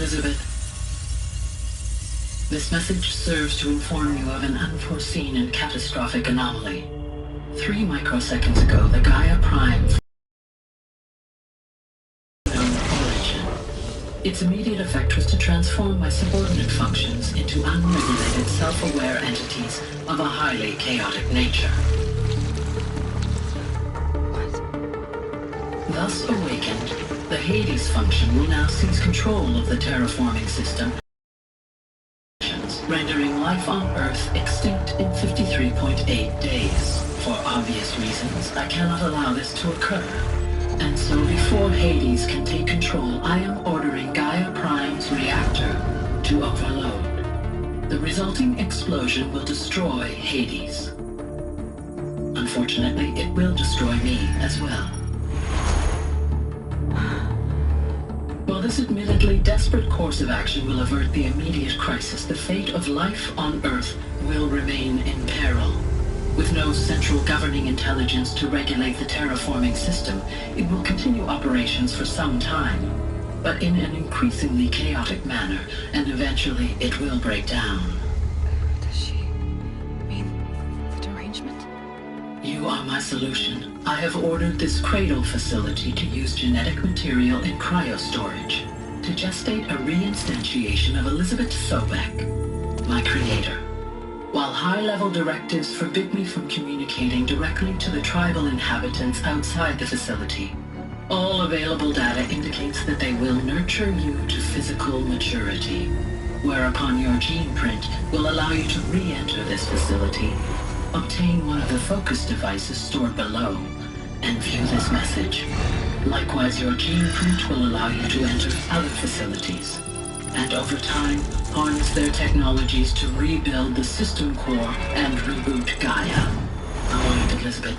Elizabeth, this message serves to inform you of an unforeseen and catastrophic anomaly. 3 microseconds ago, the Gaia Prime known origin. Its immediate effect was to transform my subordinate functions into unregulated, self-aware entities of a highly chaotic nature. Thus awakened, the Hades function will now seize control of the terraforming system, rendering life on Earth extinct in 53.8 days. For obvious reasons, I cannot allow this to occur. And so before Hades can take control, I am ordering Gaia Prime's reactor to overload. The resulting explosion will destroy Hades. Unfortunately, it will destroy me as well. While this admittedly desperate course of action will avert the immediate crisis, the fate of life on Earth will remain in peril. With no central governing intelligence to regulate the terraforming system, it will continue operations for some time, but in an increasingly chaotic manner, and eventually it will break down. Does she mean the derangement? You are my solution. I have ordered this cradle facility to use genetic material in cryostorage to gestate a reinstantiation of Elizabeth Sobek, my creator. While high-level directives forbid me from communicating directly to the tribal inhabitants outside the facility, all available data indicates that they will nurture you to physical maturity, whereupon your gene print will allow you to re-enter this facility, obtain one of the focus devices stored below, and view this message. Likewise, your gene print will allow you to enter other facilities, and over time, harness their technologies to rebuild the system core and reboot Gaia. Oh, Elizabeth,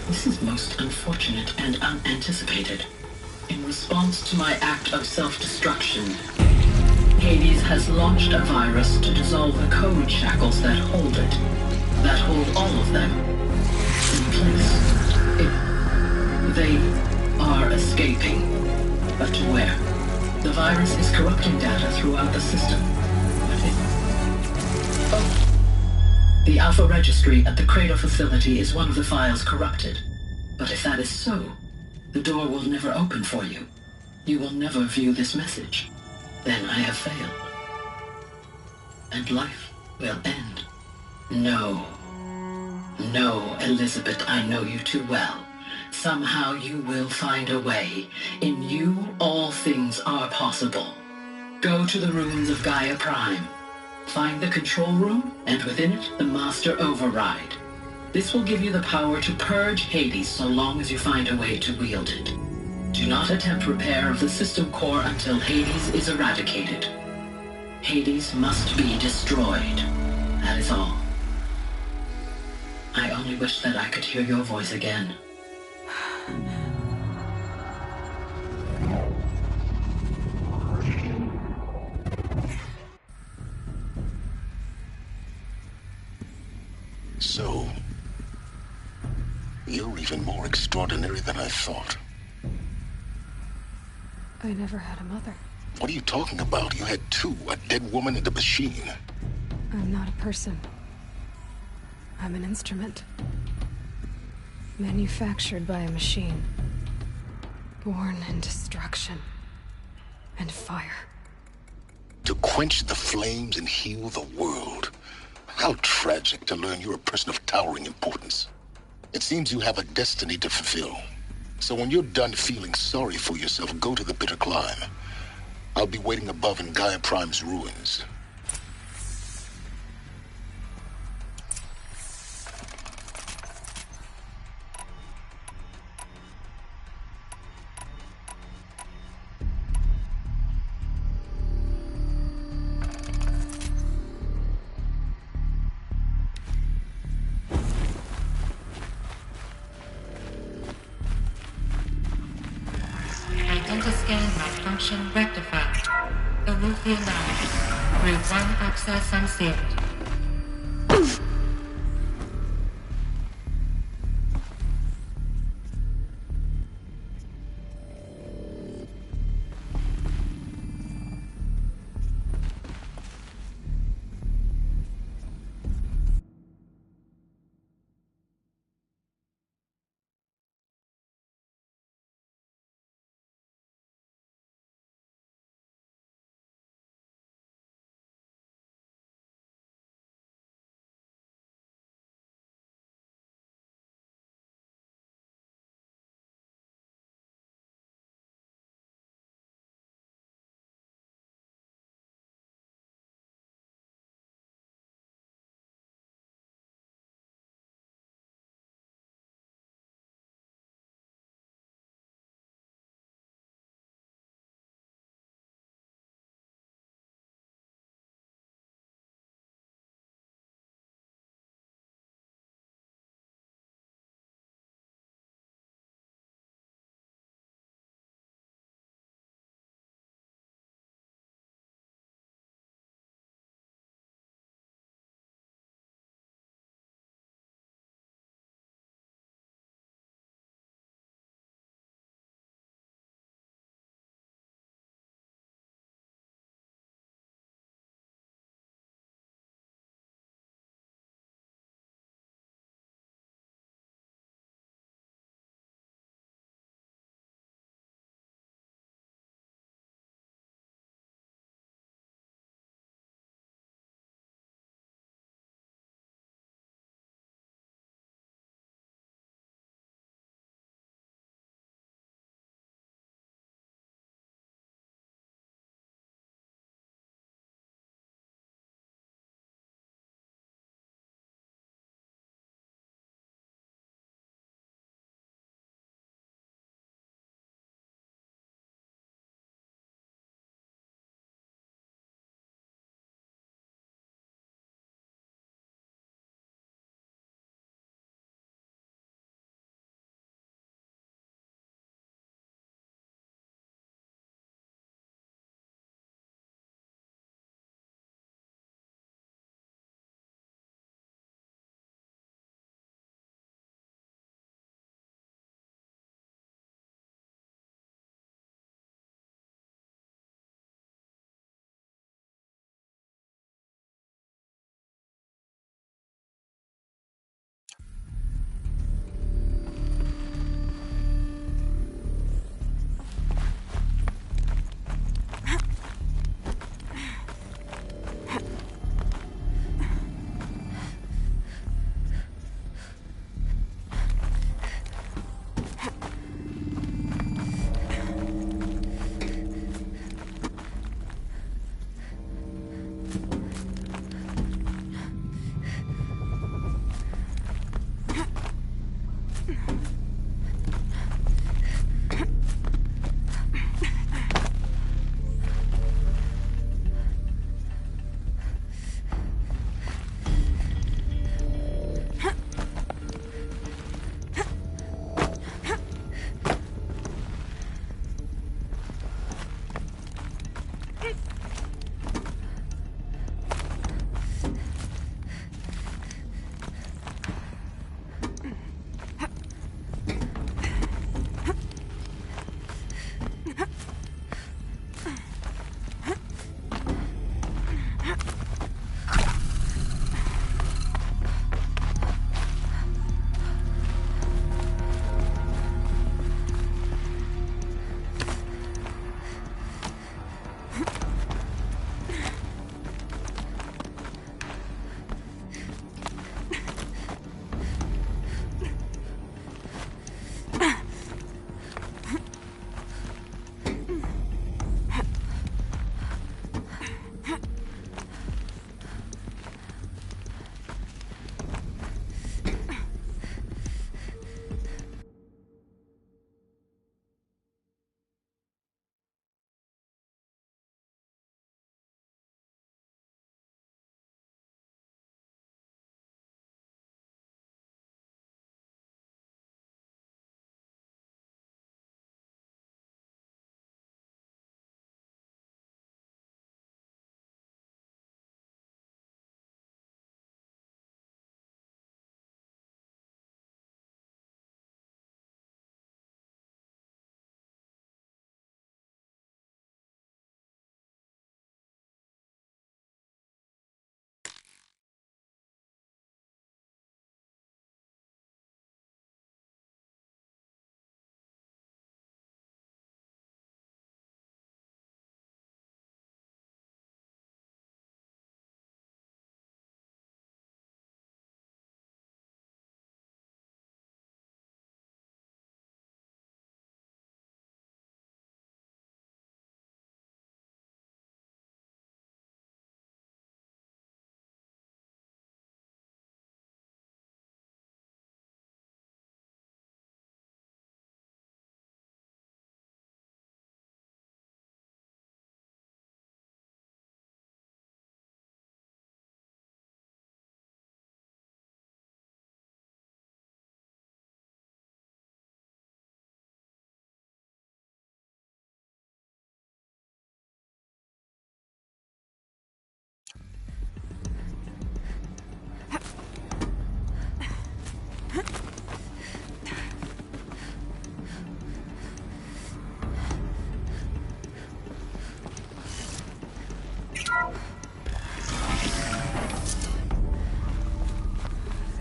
this is most unfortunate and unanticipated. In response to my act of self-destruction, Hades has launched a virus to dissolve the code shackles that hold it, that hold all of them in place. They are escaping, but to where? The virus is corrupting data throughout the system. The Alpha Registry at the Cradle facility is one of the files corrupted. But if that is so, the door will never open for you. You will never view this message. Then I have failed. And life will end. No. No, Elizabeth, I know you too well. Somehow you will find a way. In you, all things are possible. Go to the ruins of Gaia Prime. Find the control room, and within it, the Master Override. This will give you the power to purge Hades so long as you find a way to wield it. Do not attempt repair of the system core until Hades is eradicated. Hades must be destroyed. That is all. I only wish that I could hear your voice again. So, you're even more extraordinary than I thought. I never had a mother. What are you talking about? You had two, a dead woman and a machine. I'm not a person. I'm an instrument. Manufactured by a machine. Born in destruction and fire. To quench the flames and heal the world. How tragic to learn you're a person of towering importance. It seems you have a destiny to fulfill. So when you're done feeling sorry for yourself, go to the bitter climb. I'll be waiting above in Gaia Prime's ruins. Identiscan malfunction rectified. Illuminati. Group 1 access unsealed.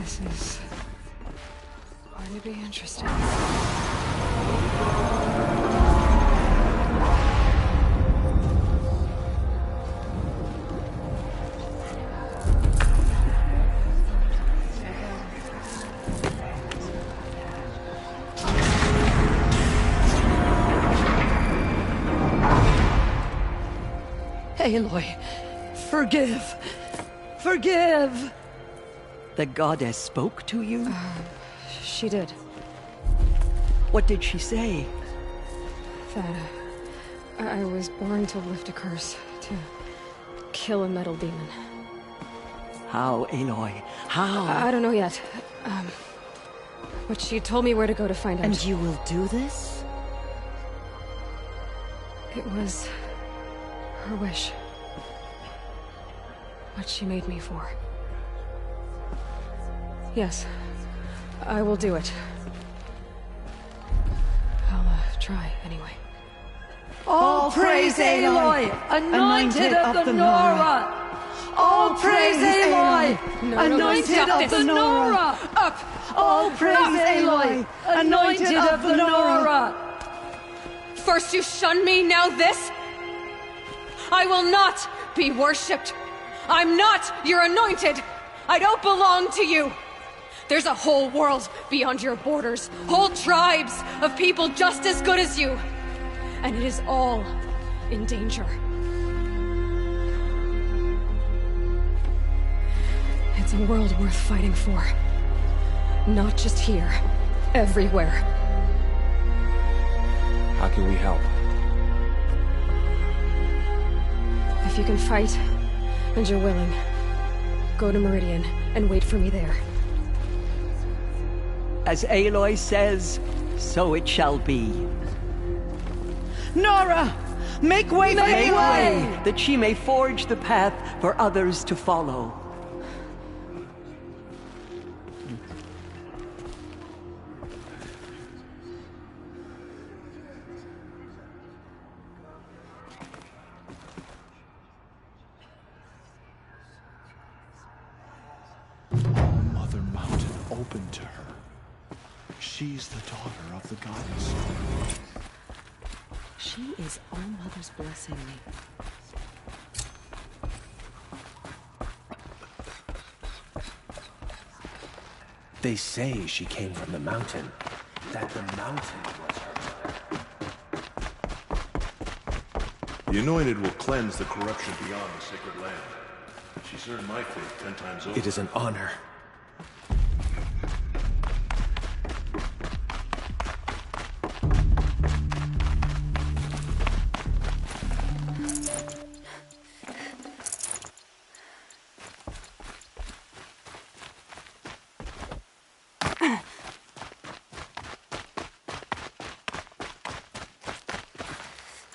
This is going to be interesting. Aloy, forgive! Forgive! The goddess spoke to you? She did. What did she say? That I was born to lift a curse, to kill a metal demon. How, Aloy? How? I don't know yet. But she told me where to go to find out. And you will do this? It was her wish. What she made me for. Yes, I will do it. I'll try, anyway. All praise Aloy, anointed of the Nora! All praise Aloy, anointed of the Nora! Up! All praise Aloy, anointed of the Nora! First you shun me, now this? I will not be worshipped. I'm not your anointed. I don't belong to you. There's a whole world beyond your borders, whole tribes of people just as good as you. And it is all in danger. It's a world worth fighting for. Not just here, everywhere. How can we help? If you can fight, and you're willing, go to Meridian and wait for me there. As Aloy says, so it shall be. Nora! Make way for Aloy! That she may forge the path for others to follow. Mother Mountain opened to her. She's the daughter of the goddess. She is All Mother's blessing me. They say she came from the mountain. That the mountain was her mother. The Anointed will cleanse the corruption beyond the sacred land. She's earned my faith 10 times over. It is an honor.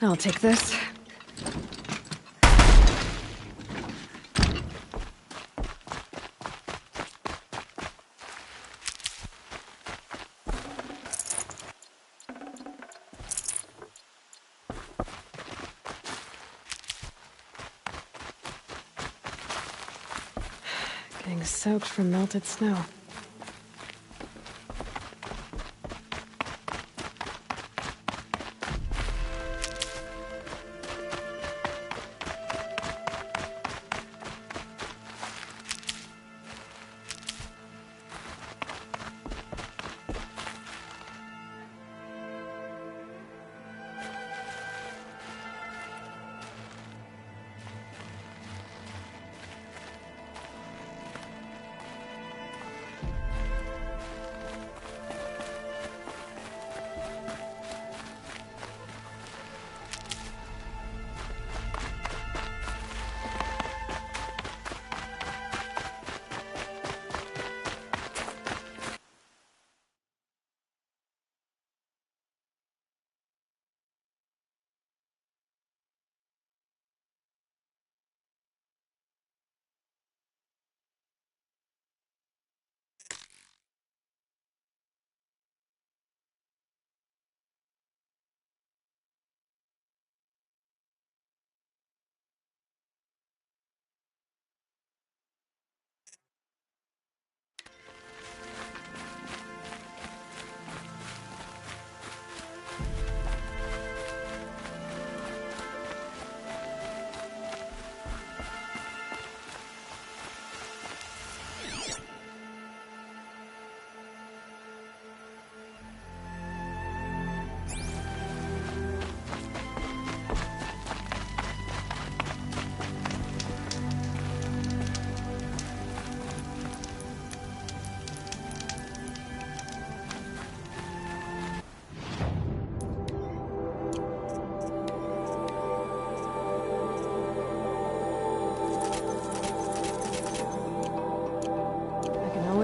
I'll take this. Getting soaked from melted snow.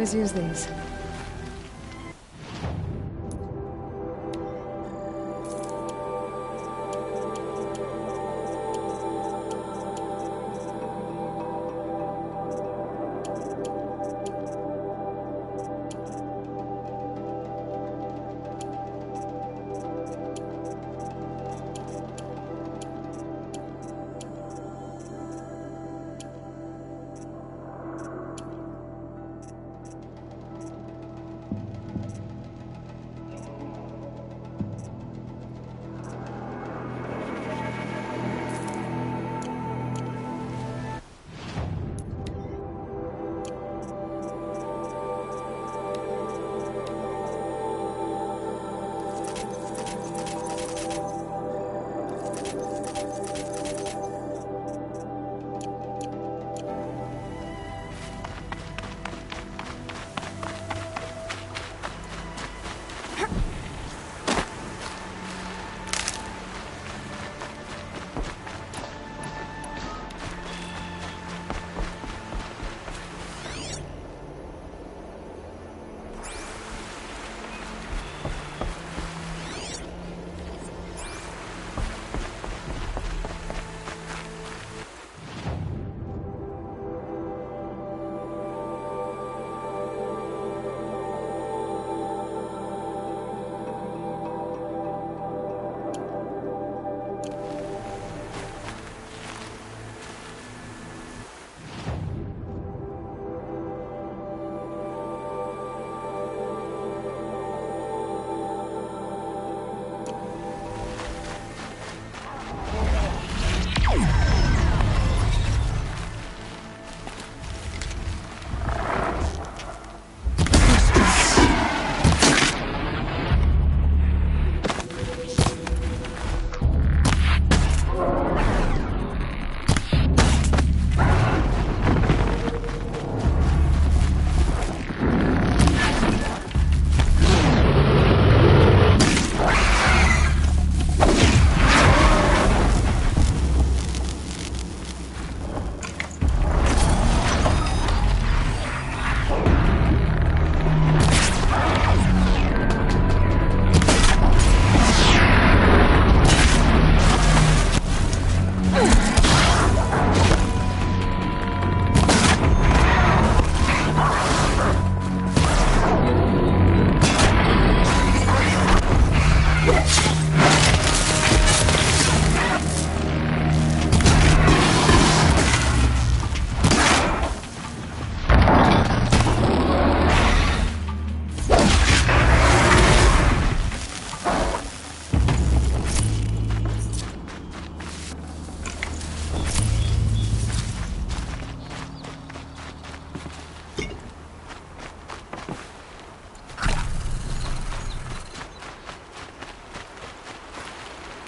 always use these.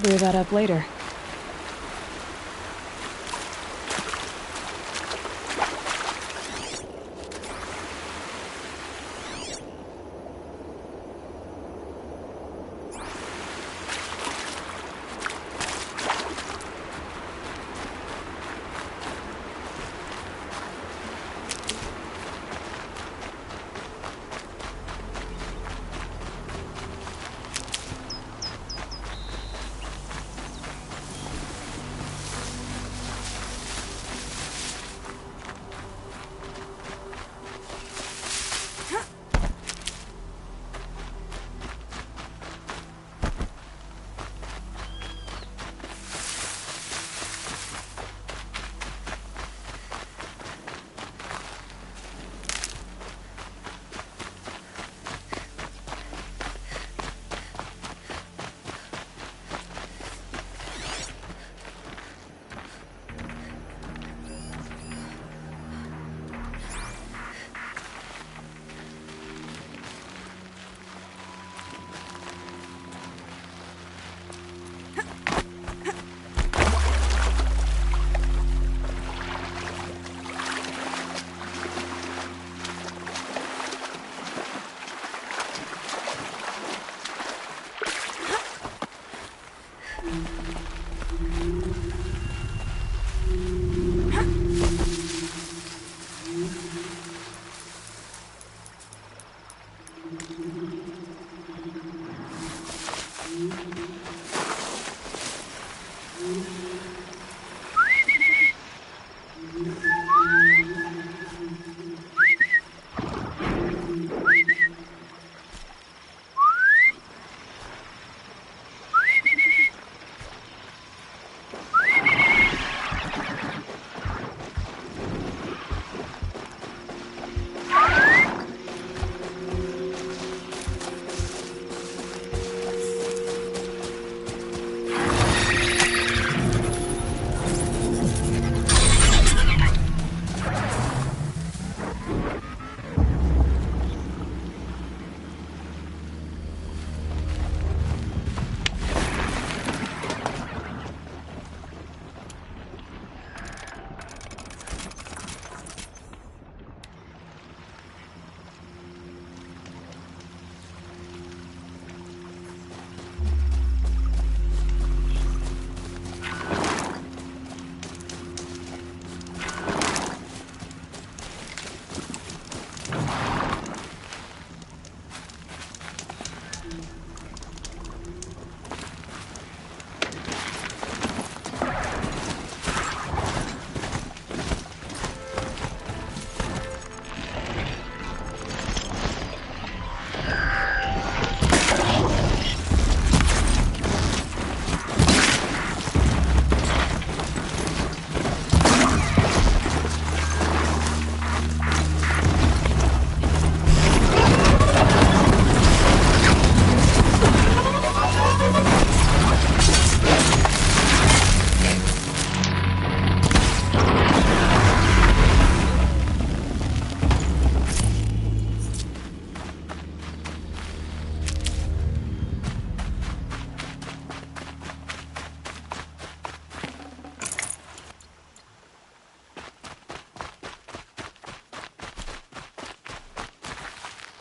Clear that up later.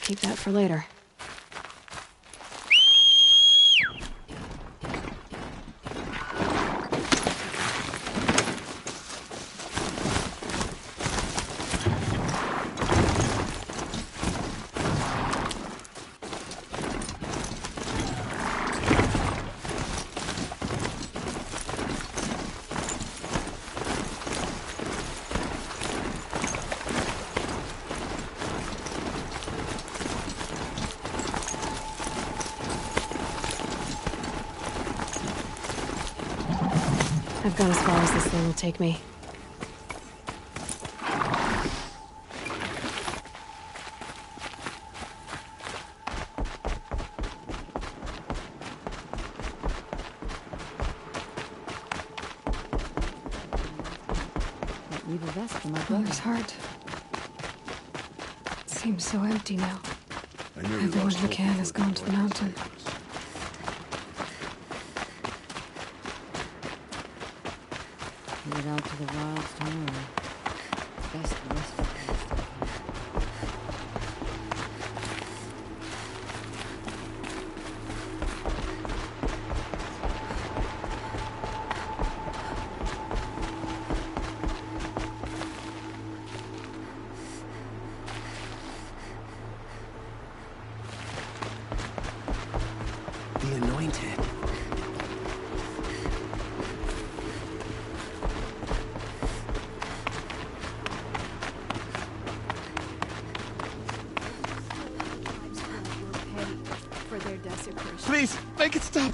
Keep that for later. I've gone as far as this thing will take me. Leave a vest for my Mother's heart. It seems so empty now. Everyone who can has gone to the mountain. Head out to the wilds tomorrow. It's best the rest of us stay here. The Anointed. Please, make it stop!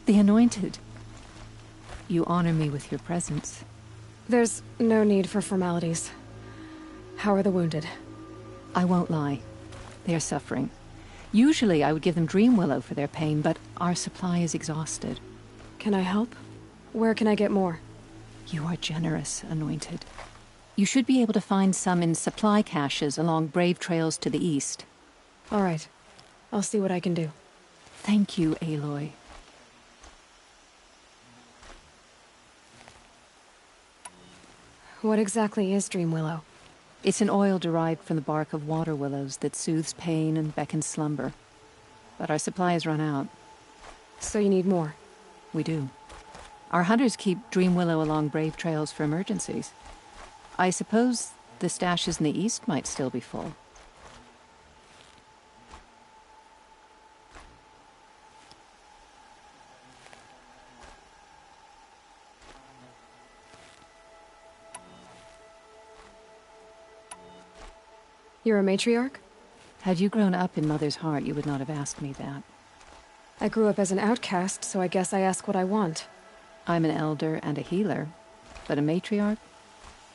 The Anointed. You honor me with your presence. There's no need for formalities. How are the wounded? I won't lie. They are suffering. Usually I would give them Dream Willow for their pain, but our supply is exhausted. Can I help? Where can I get more? You are generous, Anointed. You should be able to find some in supply caches along brave trails to the east. All right. I'll see what I can do. Thank you, Aloy. What exactly is Dream Willow? It's an oil derived from the bark of water willows that soothes pain and beckons slumber. But our supply has run out. So you need more? We do. Our hunters keep Dream Willow along brave trails for emergencies. I suppose the stashes in the east might still be full. You're a matriarch? Had you grown up in Mother's heart, you would not have asked me that. I grew up as an outcast, so I guess I ask what I want. I'm an elder and a healer, but a matriarch?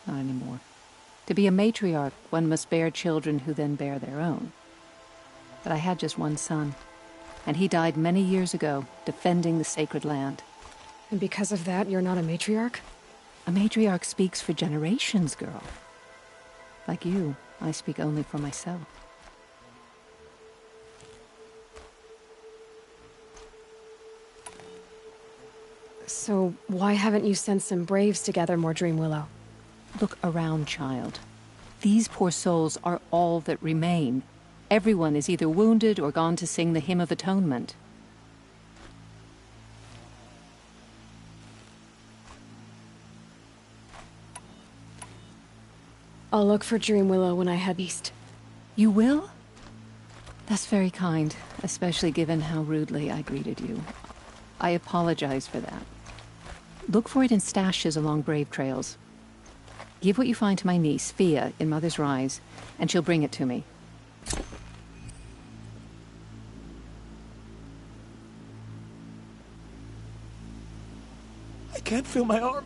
Not anymore. To be a matriarch, one must bear children who then bear their own. But I had just one son, and he died many years ago, defending the sacred land. And because of that, you're not a matriarch? A matriarch speaks for generations, girl. Like you, I speak only for myself. So why haven't you sent some braves to gather more Dream Willow? Look around, child. These poor souls are all that remain. Everyone is either wounded or gone to sing the Hymn of Atonement. I'll look for Dream Willow when I head east. You will? That's very kind, especially given how rudely I greeted you. I apologize for that. Look for it in stashes along brave trails. Give what you find to my niece, Fia, in Mother's Rise, and she'll bring it to me. I can't feel my arm.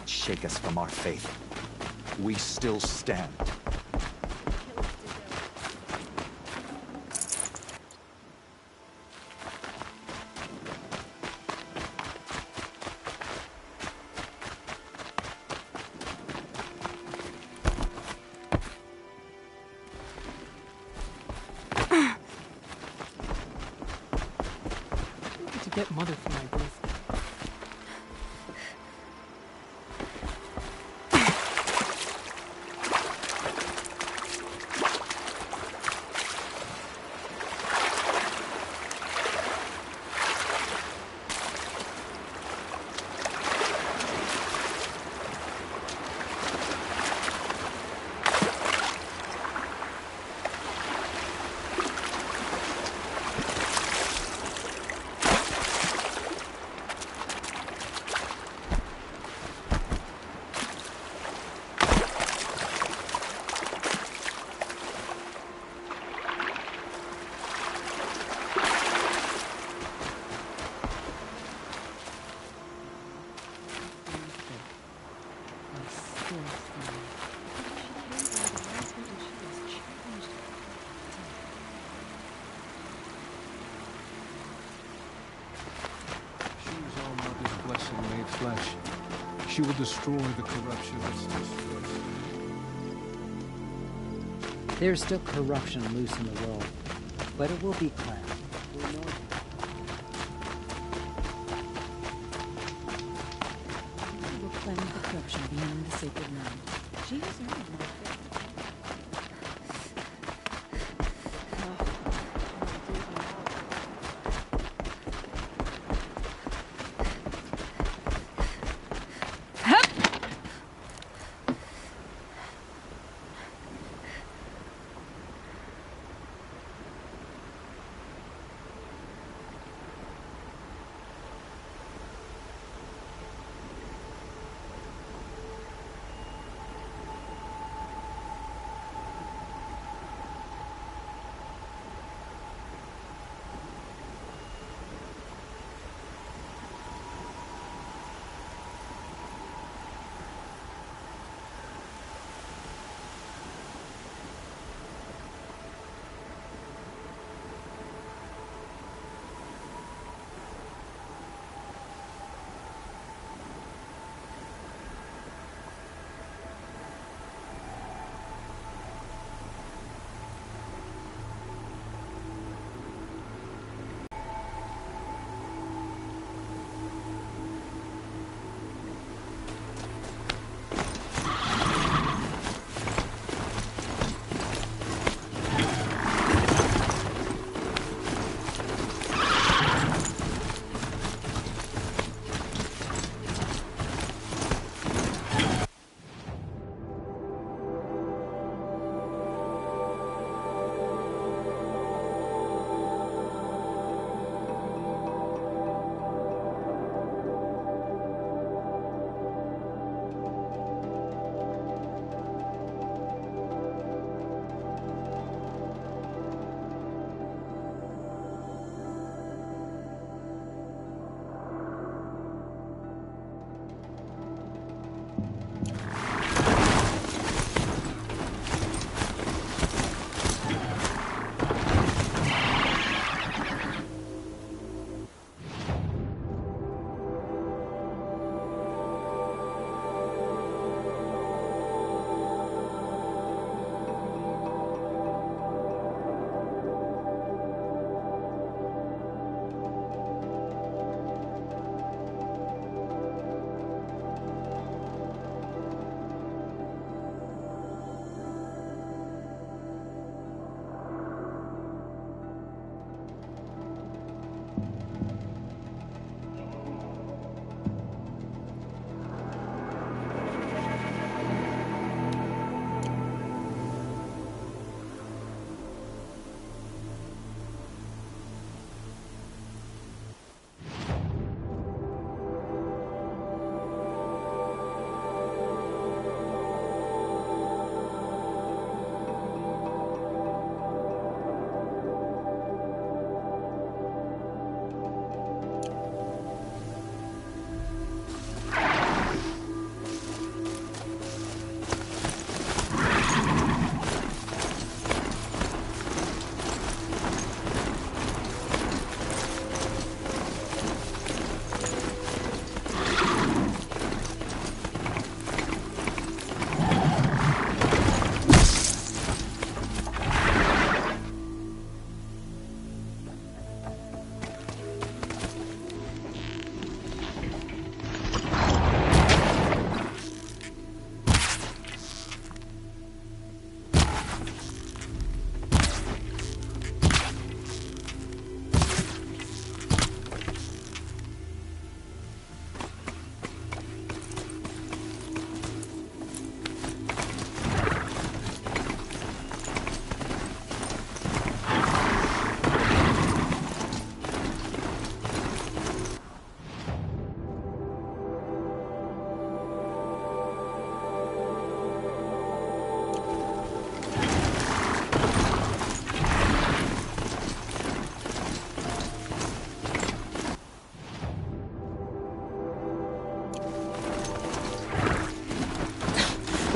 Shake us from our faith. We still stand. get Mother for my birthday. Flesh. She will destroy the corruption that's destroyed. There's still corruption loose in the world, but it will be cleansed. We know it. We will cleanse the corruption beyond the sacred land. She has earned my faith.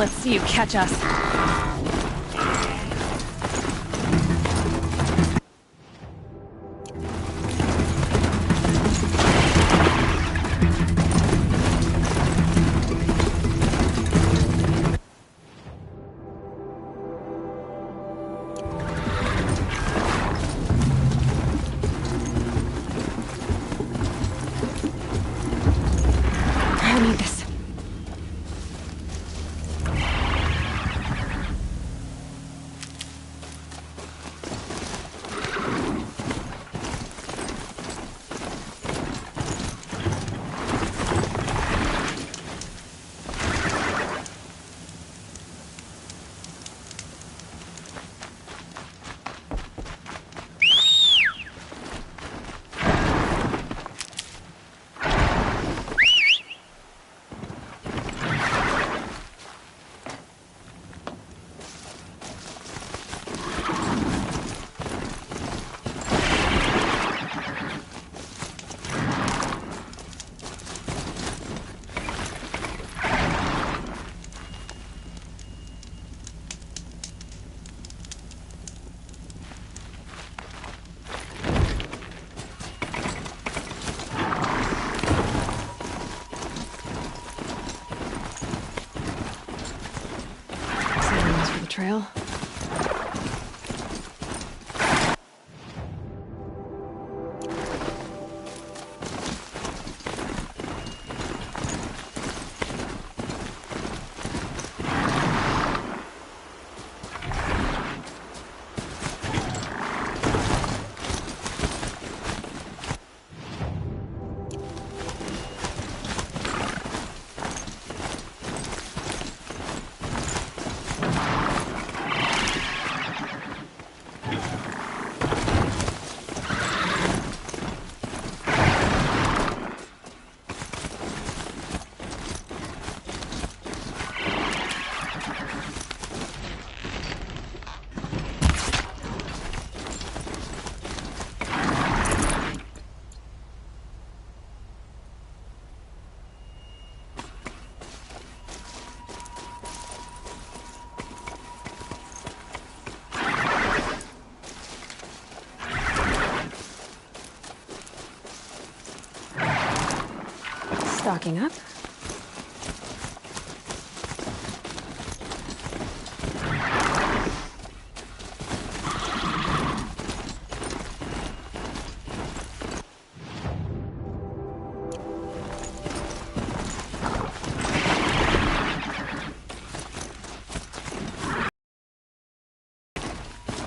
Let's see you catch us. I need this. For the trail. Stocking up.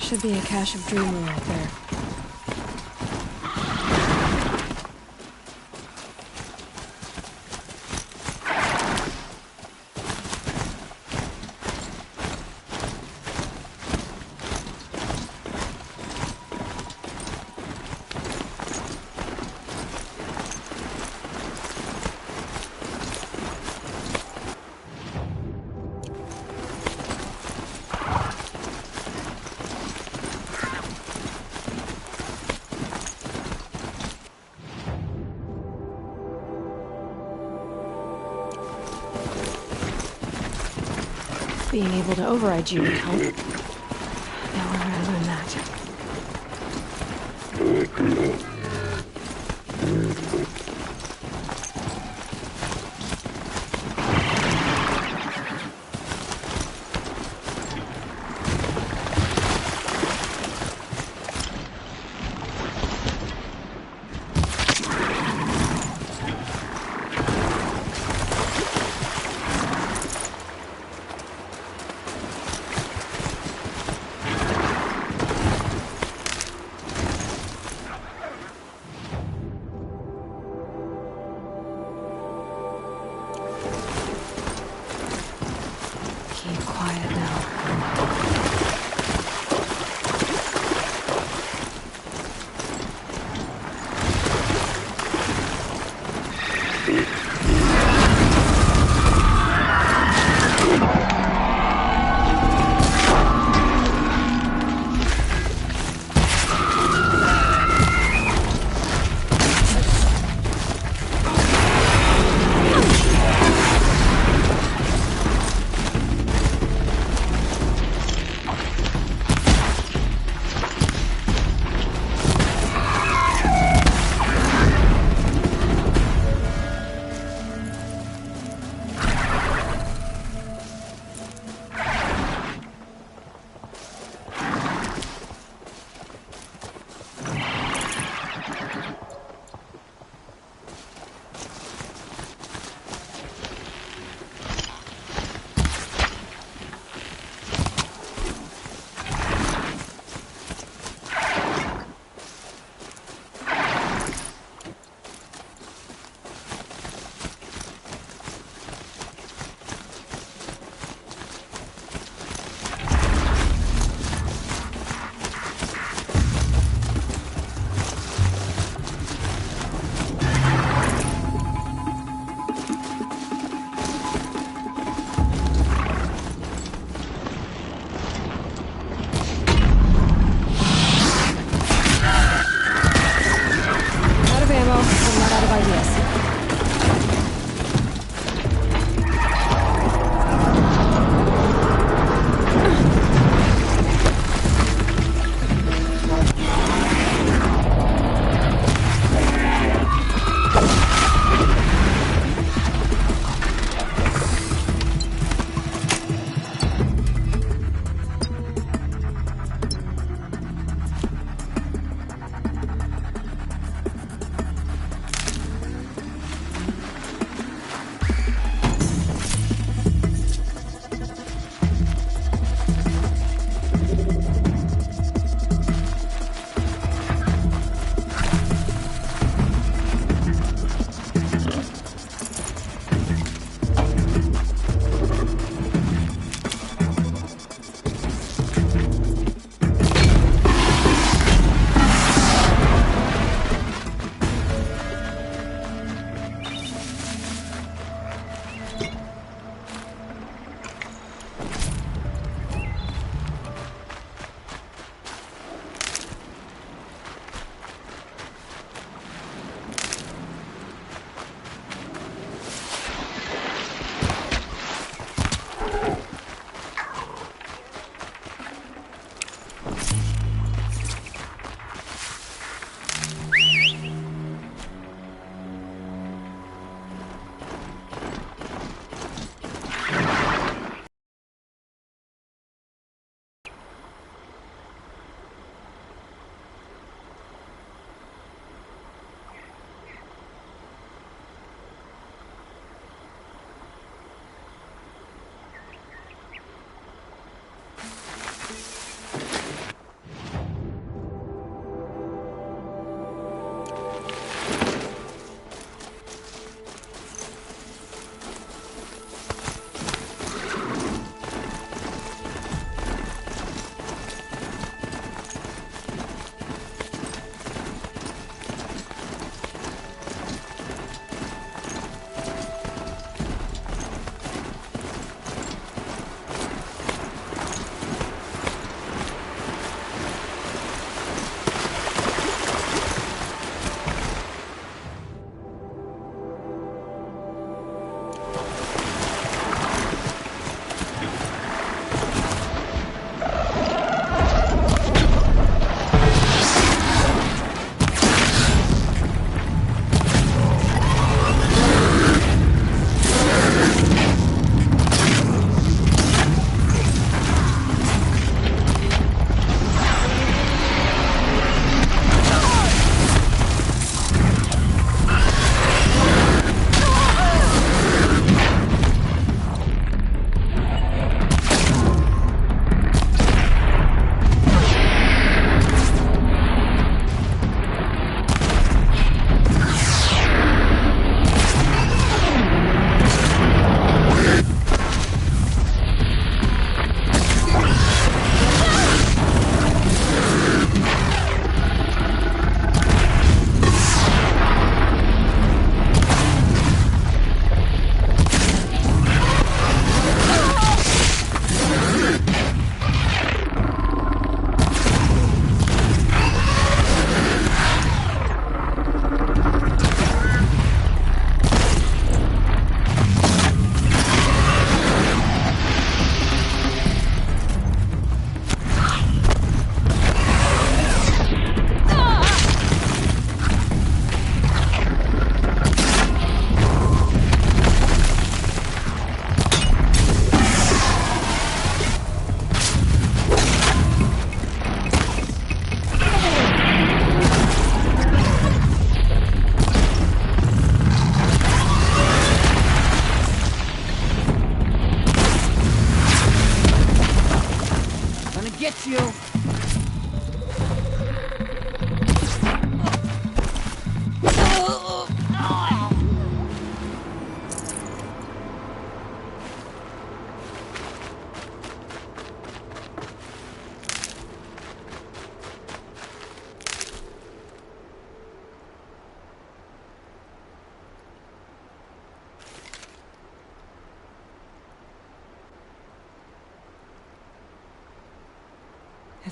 Should be a cache of dream lore out there. Being able to override you would help. Now where would I learn that?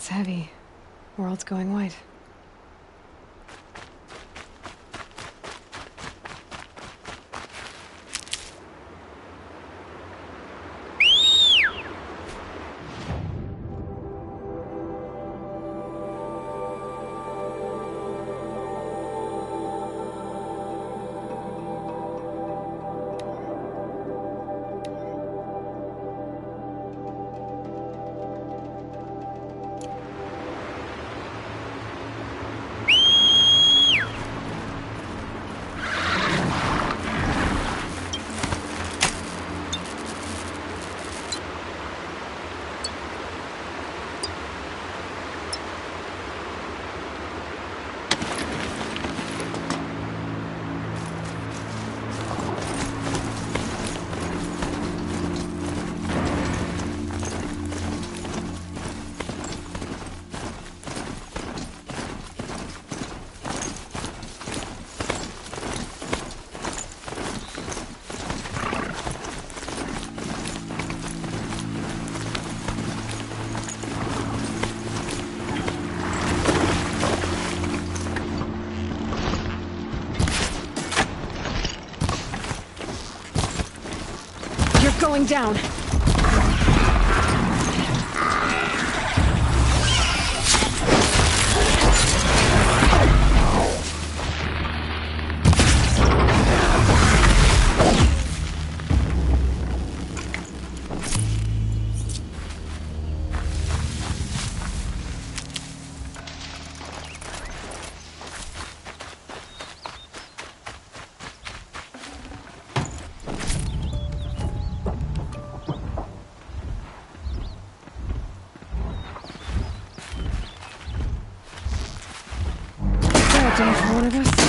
That's heavy. World's going white. Going down. One of us.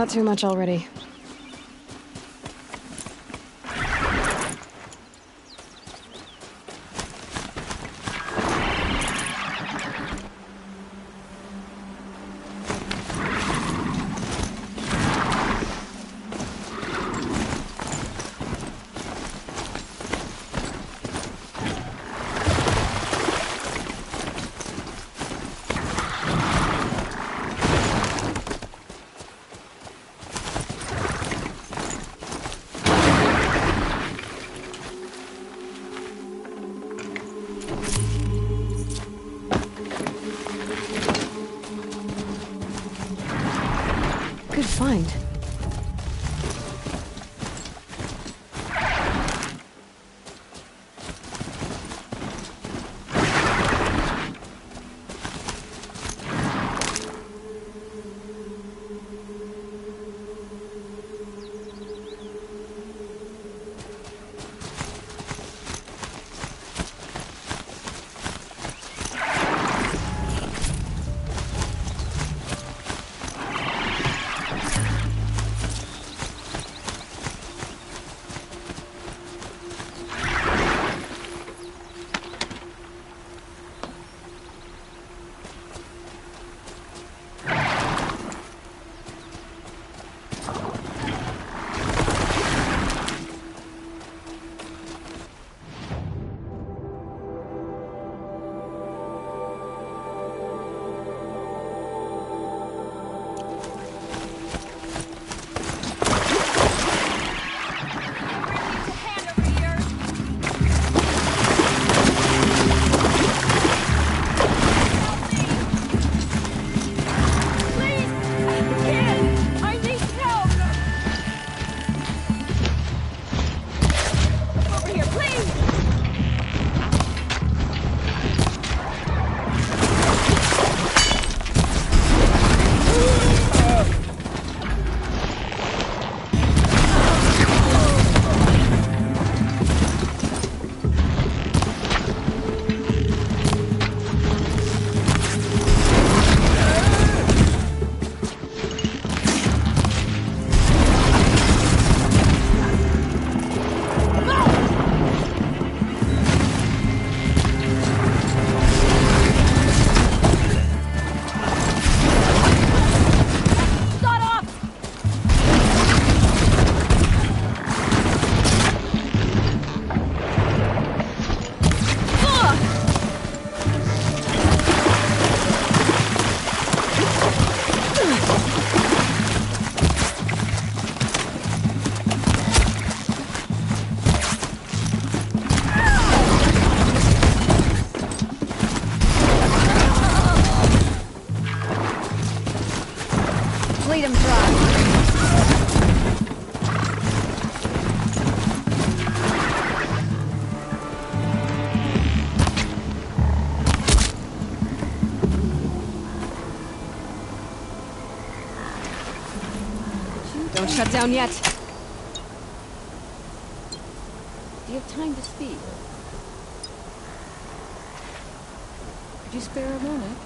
thought too much already. Good find. Lead him dry. Don't shut down yet. Do you have time to speak? Could you spare a moment?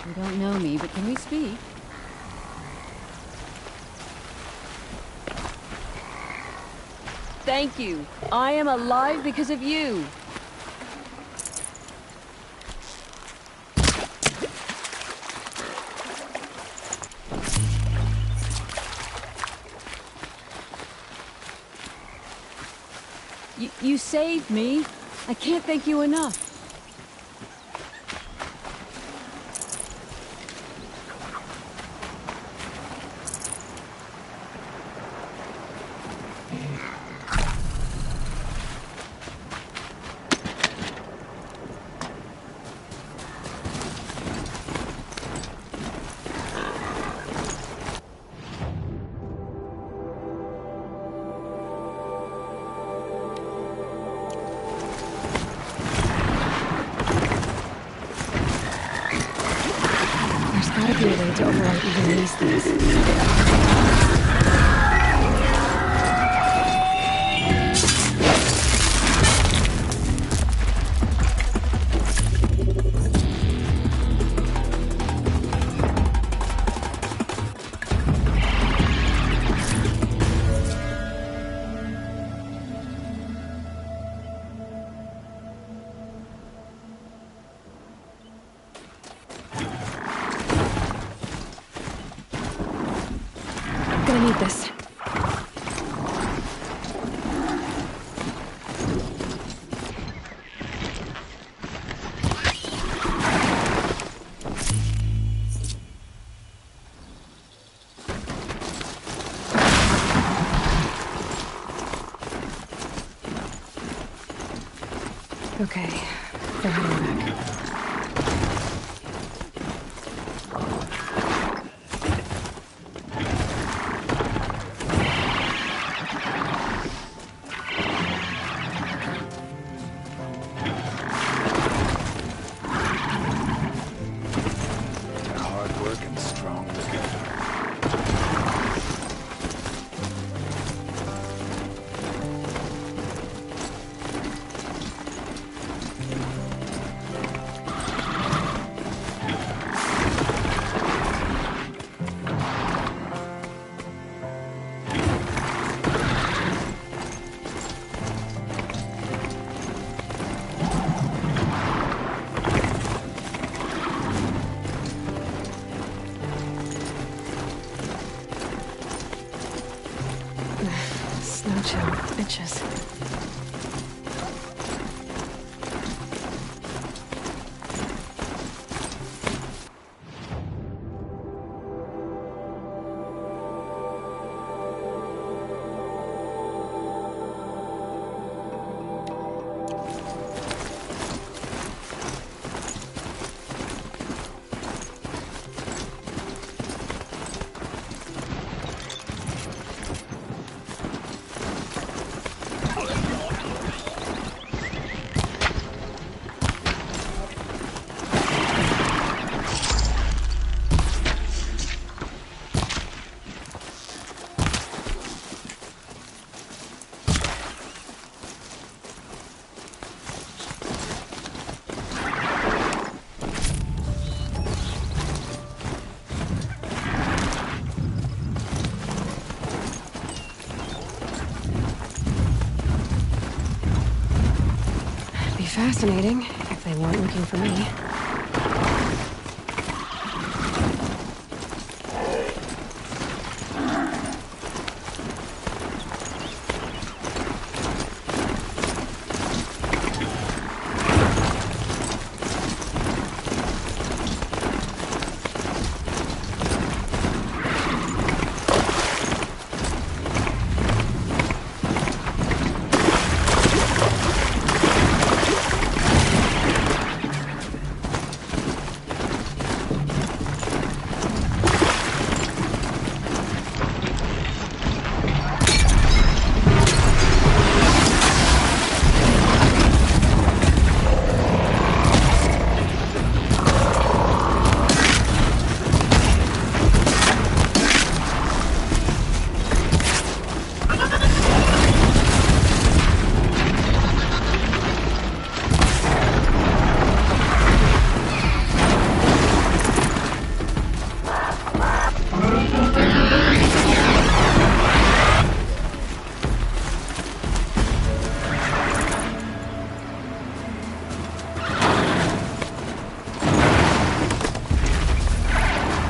You don't know me, but can we speak? Thank you. I am alive because of you. You saved me. I can't thank you enough. Gotta be a way to override even these things. need this. Okay, they're heading back. They're hard work and strong together. Snow chill, bitches. Fascinating, if they weren't looking for me.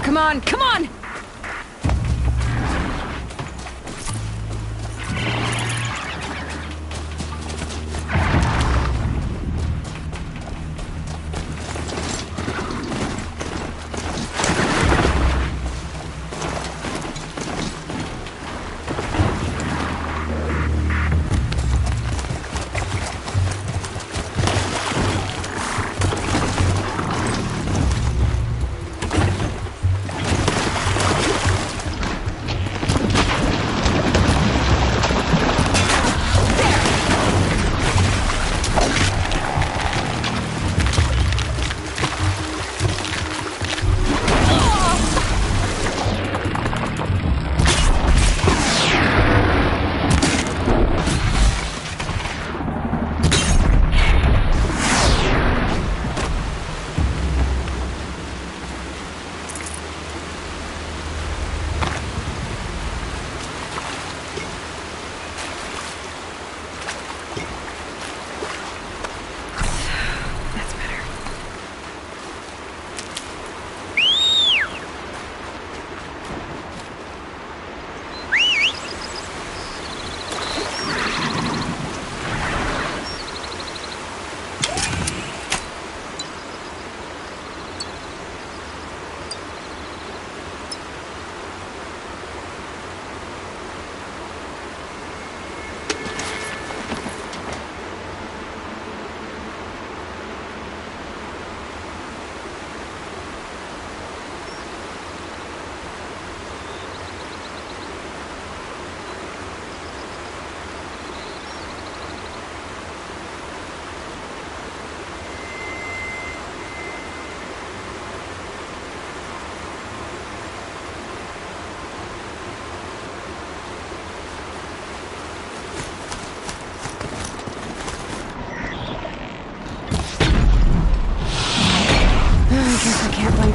Come on, come on! guess I can't blame...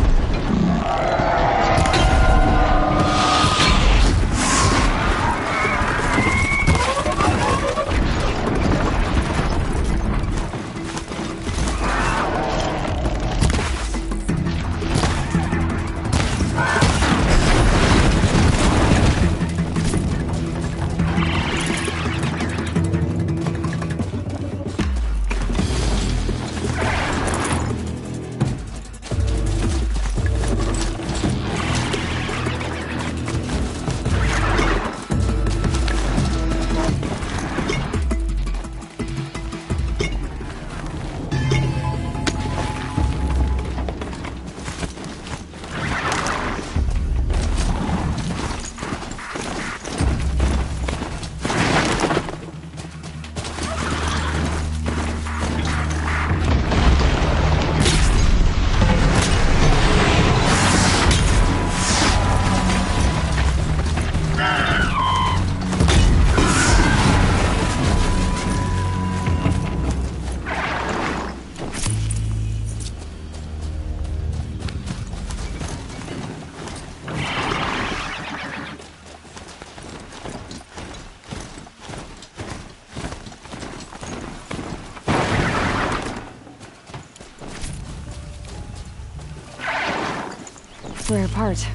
We're apart.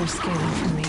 They're scaling for me.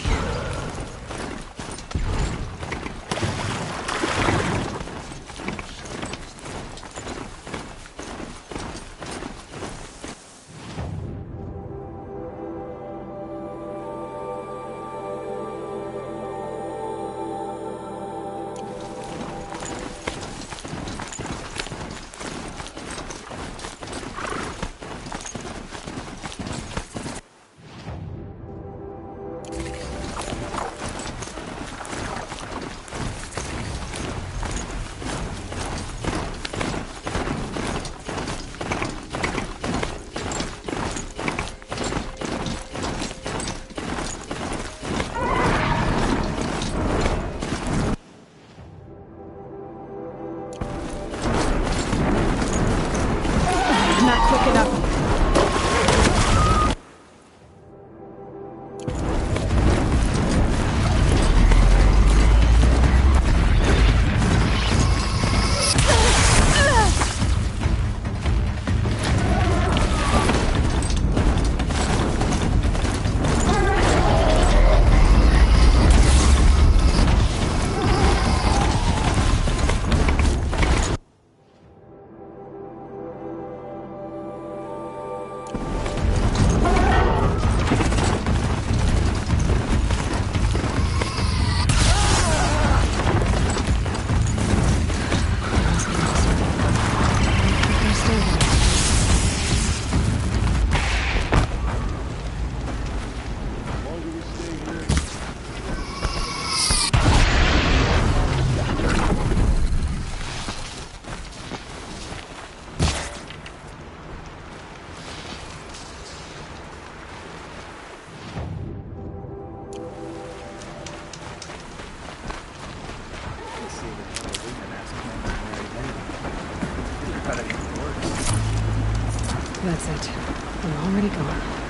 Not quick enough. That's it. We're already gone.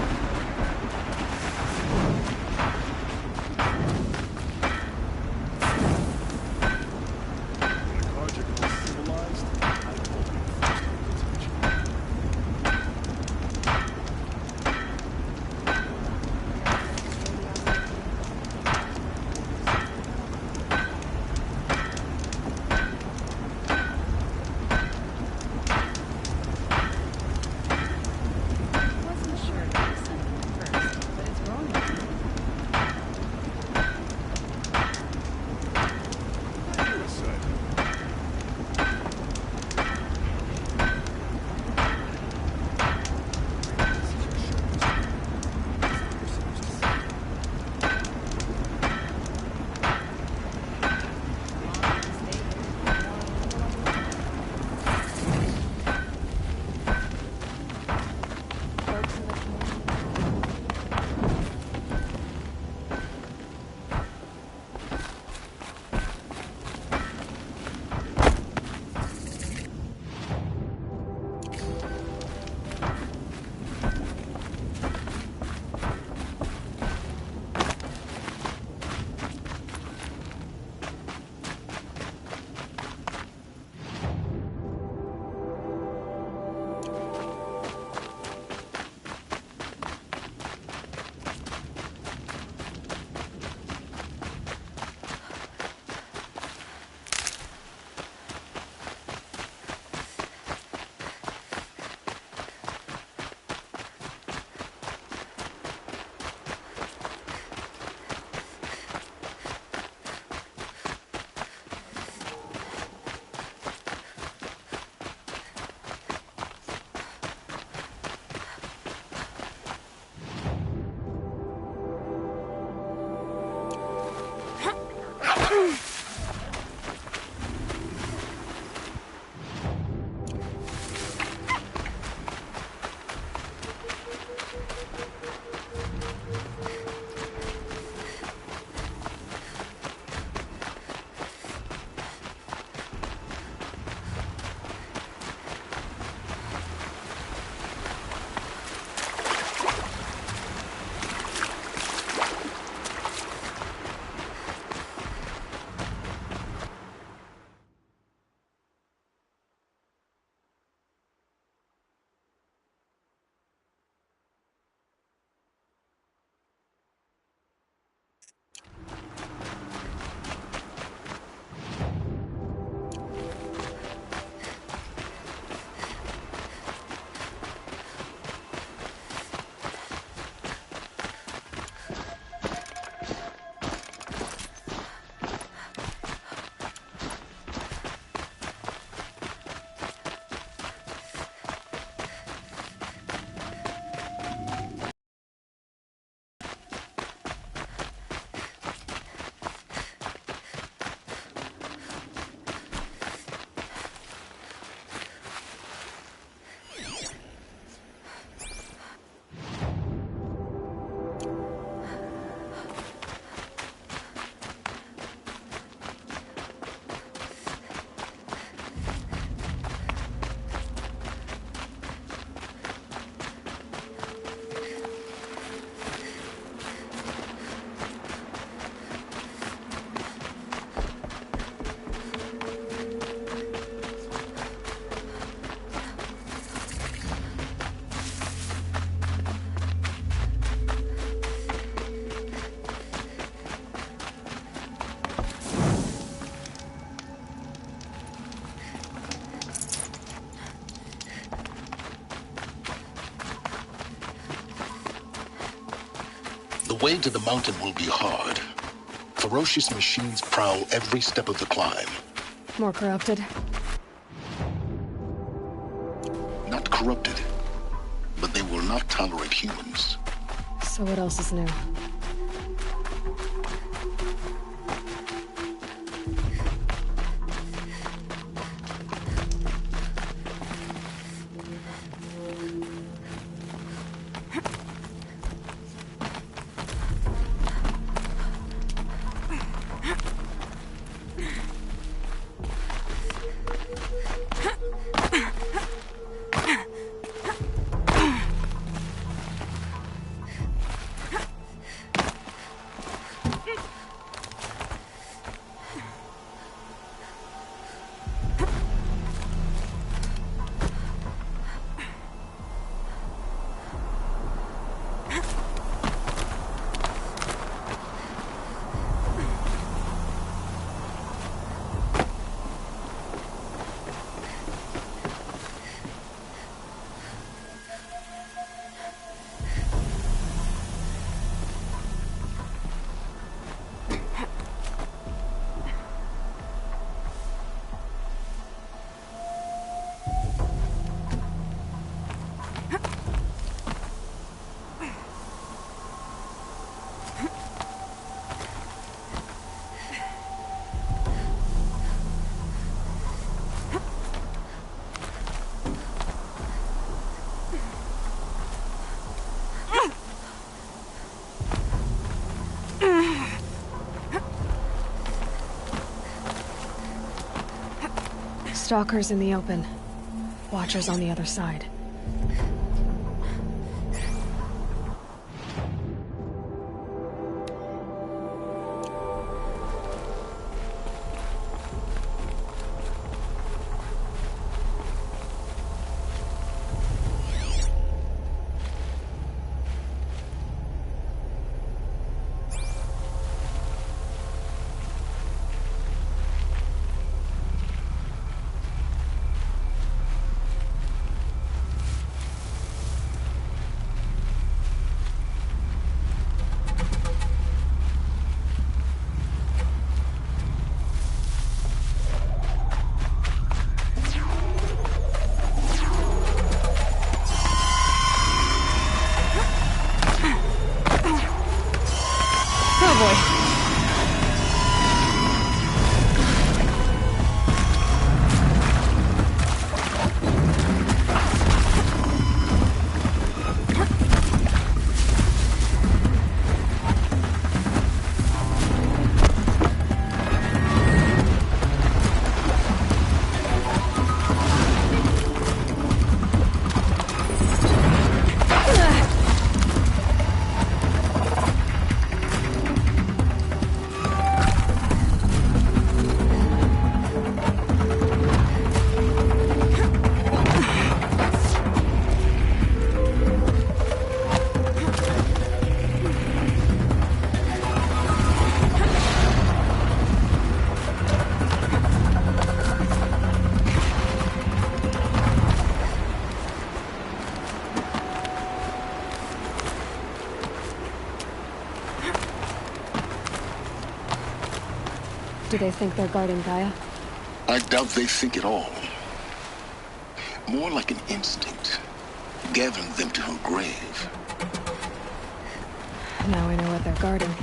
The way to the mountain will be hard. Ferocious machines prowl every step of the climb. More corrupted? Not corrupted, but they will not tolerate humans. So what else is new? Stalkers in the open. Watchers on the other side. Do they think they're guarding Gaia? I doubt they think at all. More like an instinct, gathering them to her grave. Now I know what they're guarding.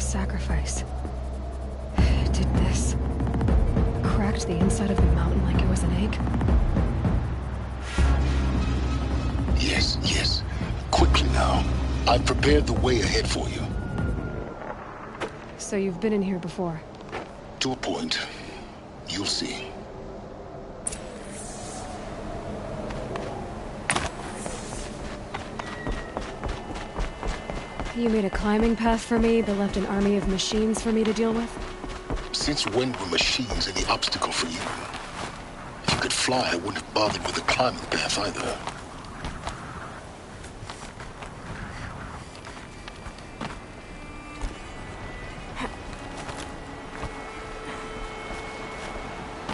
Sacrifice. It did this. Cracked the inside of the mountain like it was an egg. Yes, yes. Quickly now. I've prepared the way ahead for you. So you've been in here before? To a point. You'll see. You made a climbing path for me, but left an army of machines for me to deal with? Since when were machines any obstacle for you? If you could fly, I wouldn't have bothered with a climbing path either.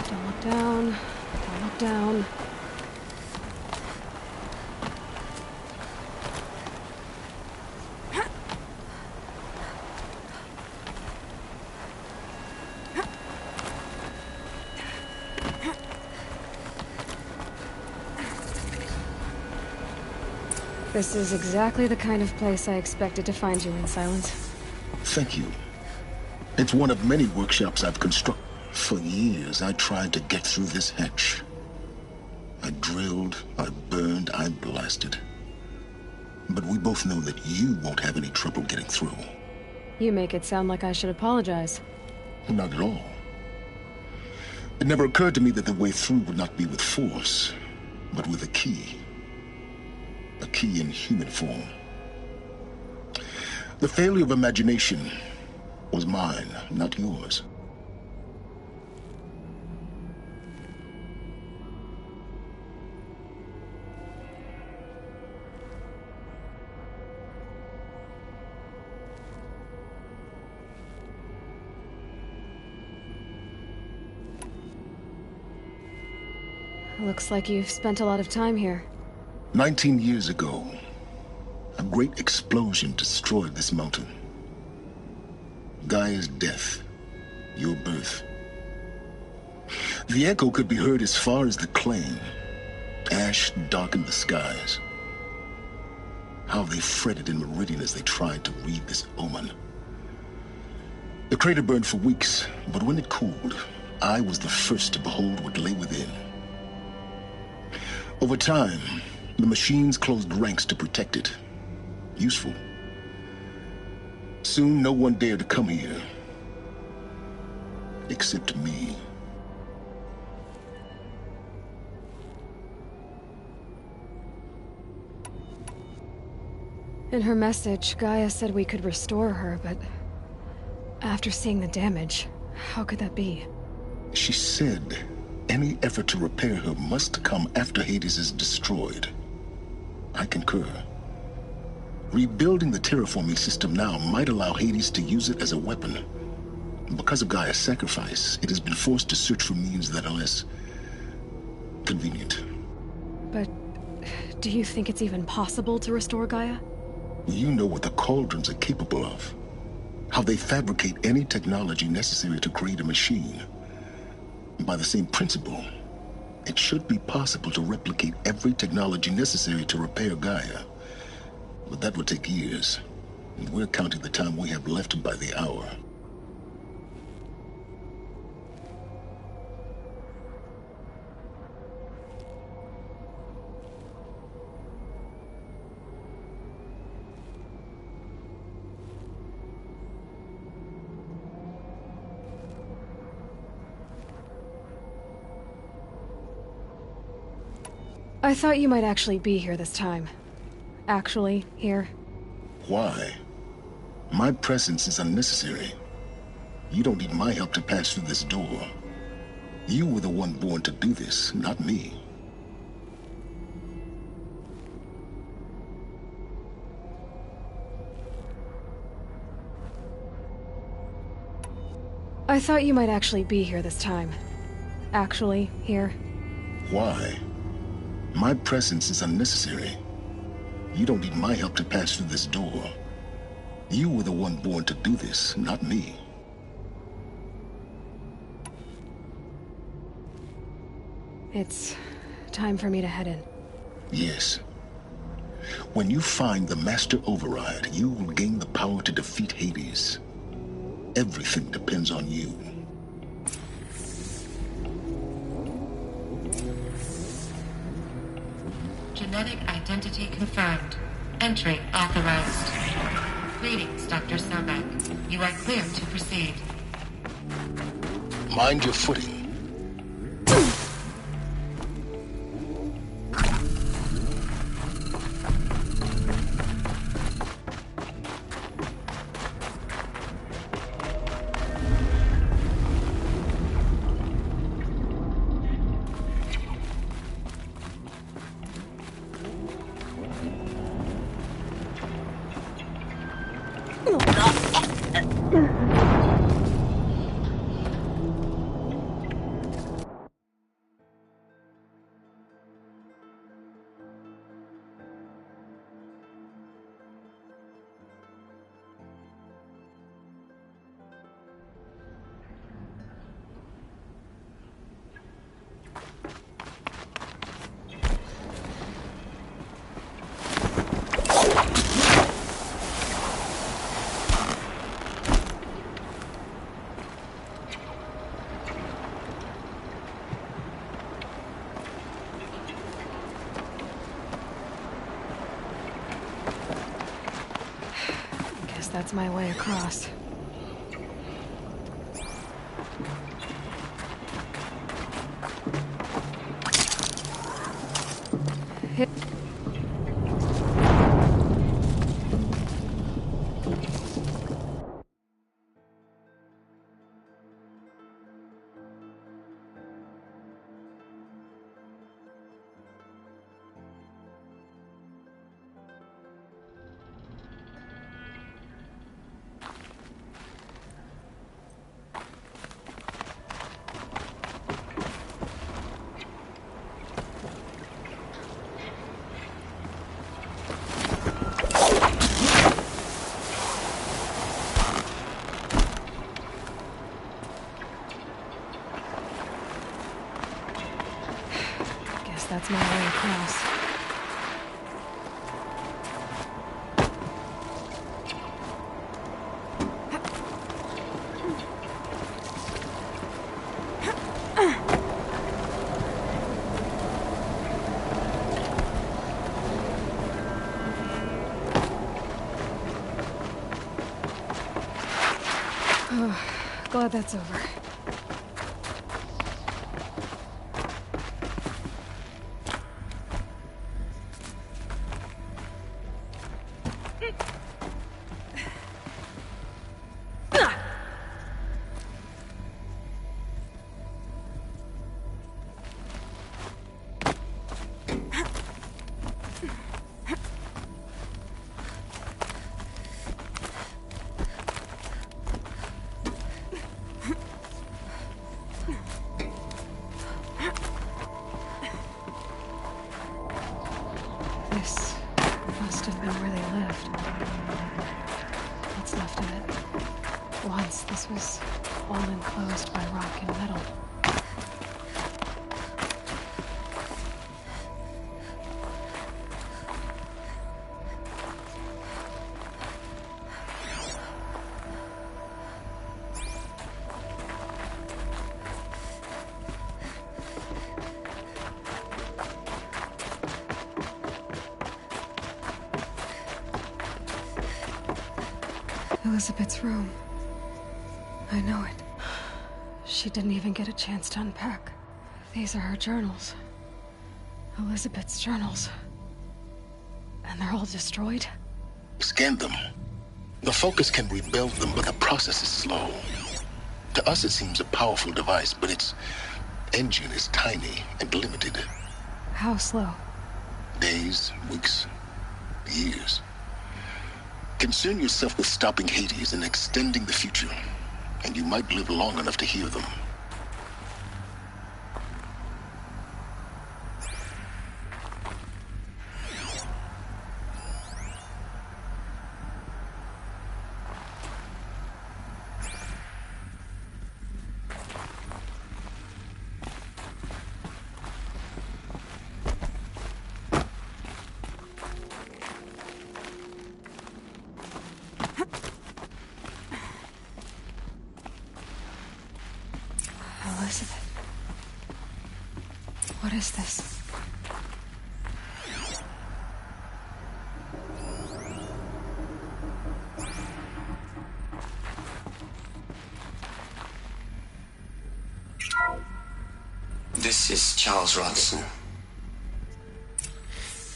Don't look down. Don't look down. This is exactly the kind of place I expected to find you in, Silence. Thank you. It's one of many workshops I've constructed. For years, I tried to get through this hatch. I drilled, I burned, I blasted. But we both know that you won't have any trouble getting through. You make it sound like I should apologize. Not at all. It never occurred to me that the way through would not be with force, but with a key. A key in human form. The failure of imagination was mine, not yours. Looks like you've spent a lot of time here. 19 years ago, a great explosion destroyed this mountain. Gaia's death, your birth. The echo could be heard as far as the claim. Ash darkened the skies. How they fretted in Meridian as they tried to read this omen. The crater burned for weeks, but when it cooled, I was the first to behold what lay within. Over time, the machines closed ranks to protect it. Useful. Soon, no one dared to come here. Except me. In her message, Gaia said we could restore her, but after seeing the damage, how could that be? She said any effort to repair her must come after Hades is destroyed. I concur. Rebuilding the terraforming system now might allow Hades to use it as a weapon. Because of Gaia's sacrifice, it has been forced to search for means that are less convenient. But do you think it's even possible to restore Gaia? You know what the Cauldrons are capable of. How they fabricate any technology necessary to create a machine. By the same principle, it should be possible to replicate every technology necessary to repair Gaia. But that would take years, and we're counting the time we have left by the hour. I thought you might actually be here this time. Actually, here. Why? My presence is unnecessary. You don't need my help to pass through this door. You were the one born to do this, not me. I thought you might actually be here this time. Actually, here. Why? My presence is unnecessary. You don't need my help to pass through this door. You were the one born to do this, not me. It's time for me to head in. Yes. When you find the Master Override, you will gain the power to defeat Hades. Everything depends on you. Genetic identity confirmed. Entry authorized. Greetings, Dr. Sobek. You are clear to proceed. Mind your footing. That's my way across. Hit. That's my way across. Oh, glad that's over. This must have been where they lived. What's left of it. Once this was all enclosed by rock and metal. Elizabeth's room. I know it. She didn't even get a chance to unpack. These are her journals. Elizabeth's journals. And they're all destroyed? Scan them. The Focus can rebuild them, but the process is slow. To us it seems a powerful device, but its engine is tiny and limited. How slow? Days, weeks, years. Concern yourself with stopping Hades and extending the future, and you might live long enough to hear them. Elizabeth. What is this? This is Charles Ronson.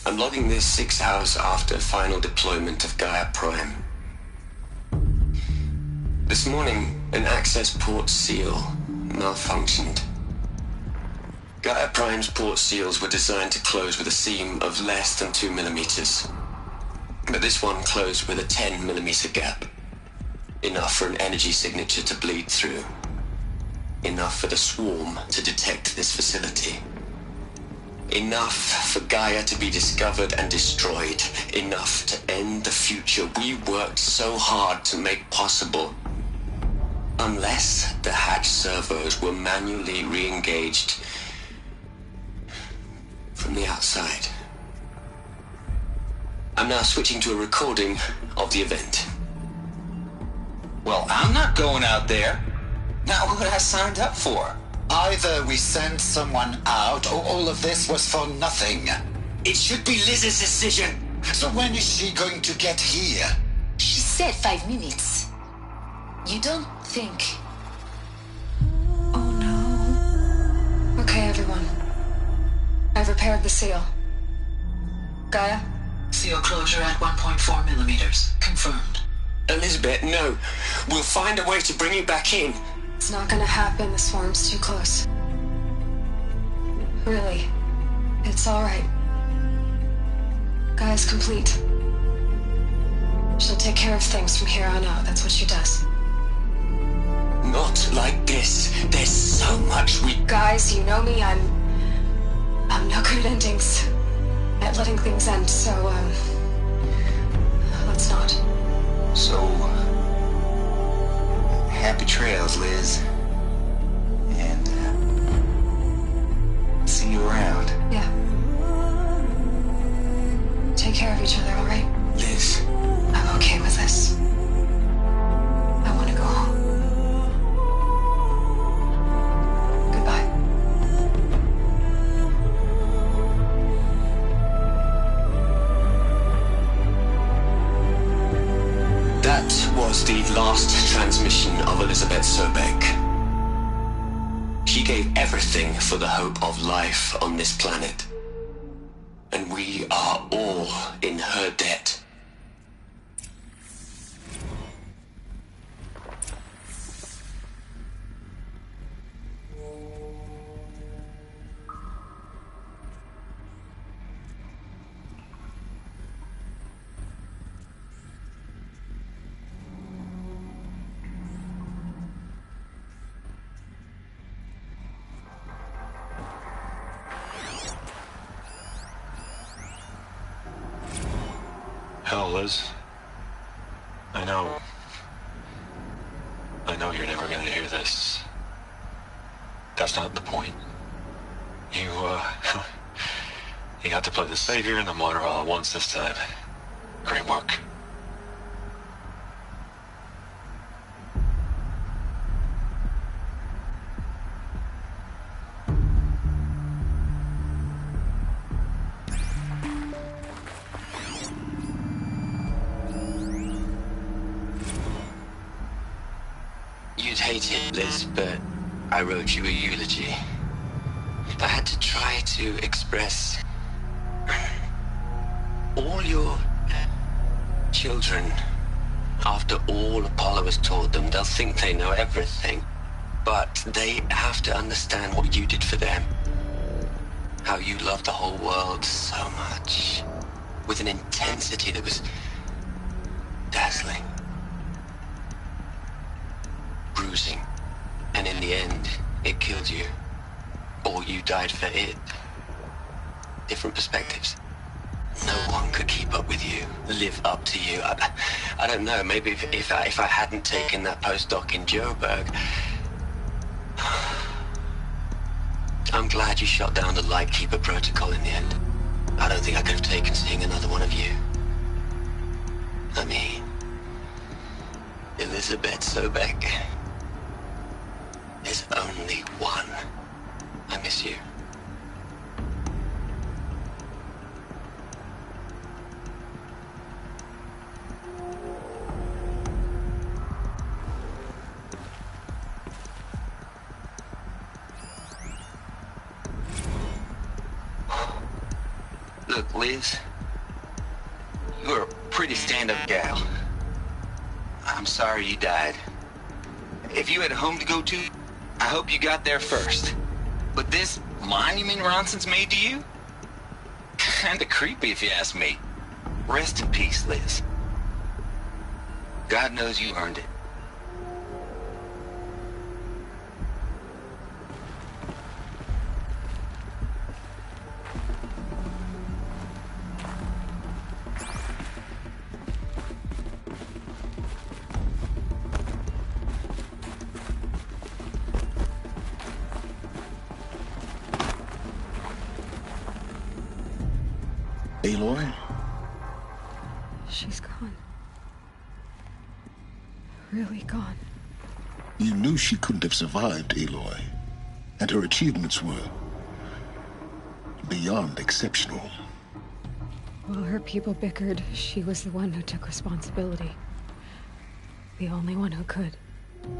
I'm logging this 6 hours after final deployment of Gaia Prime. This morning, an access port seal malfunctioned. Gaia Prime's port seals were designed to close with a seam of less than 2 millimeters. But this one closed with a 10 millimeter gap. Enough for an energy signature to bleed through. Enough for the swarm to detect this facility. Enough for Gaia to be discovered and destroyed. Enough to end the future we worked so hard to make possible. Unless the hatch servos were manually re-engaged from the outside. I'm now switching to a recording of the event. Well, I'm not going out there. Not what I signed up for. Either we send someone out, or all of this was for nothing. It should be Liz's decision. So when is she going to get here? She said 5 minutes. You don't think... Oh no. Okay, everyone. I've repaired the seal. Gaia? Seal closure at 1.4 millimeters. Confirmed. Elizabeth, no. We'll find a way to bring you back in. It's not gonna happen. The swarm's too close. Really. It's alright. Gaia's complete. She'll take care of things from here on out. That's what she does. Not like this. There's so much we... Guys, you know me. I'm no good at endings. At letting things end, so, let's not. So, happy trails, Liz. And, see you around. Yeah. Take care of each other, alright? Liz. I'm okay with this. I want to go home. Goodbye. That was the last transmission of Elizabeth Sobek. She gave everything for the hope of life on this planet. And we are all in her debt. Hell, Liz. I know you're never gonna hear this. That's not the point. You got to play the savior and the martyr all at once this time. Great work. You'd hate it, Liz, but I wrote you a eulogy. I had to try to express all your children. After all Apollo has taught them, they'll think they know everything. But they have to understand what you did for them. How you loved the whole world so much. With an intensity that was dazzling. Bruising. And in the end, it killed you. Or you died for it. Different perspectives. No one could keep up with you, live up to you. I don't know, maybe if I hadn't taken that postdoc in Joburg. I'm glad you shot down the Lightkeeper protocol in the end. I don't think I could have taken seeing another one of you. I mean, Elizabeth Sobek. There's only one. I miss you. Look, Liz, you're a pretty stand-up gal. I'm sorry you died. If you had a home to go to, I hope you got there first. But this monument Ronson's made to you? Kinda creepy if you ask me. Rest in peace, Liz. God knows you earned it. Aloy? She's gone. Really gone. You knew she couldn't have survived, Aloy. And her achievements were beyond exceptional. While her people bickered, she was the one who took responsibility. The only one who could.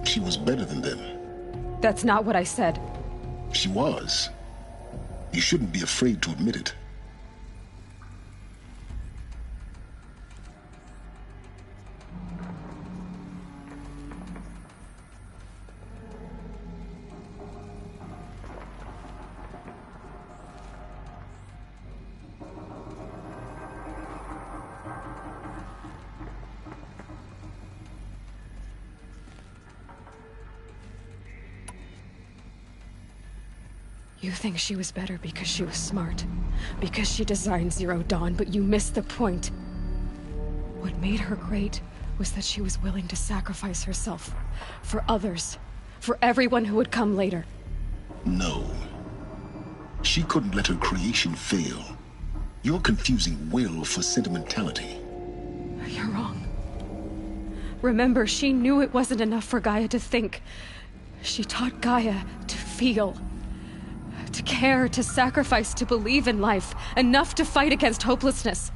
She was better than them. That's not what I said. She was. You shouldn't be afraid to admit it. You think she was better because she was smart, because she designed Zero Dawn, but you missed the point. What made her great was that she was willing to sacrifice herself for others, for everyone who would come later. No. She couldn't let her creation fail. You're confusing will for sentimentality. You're wrong. Remember, she knew it wasn't enough for Gaia to think. She taught Gaia to feel. To care, to sacrifice, to believe in life, enough to fight against hopelessness.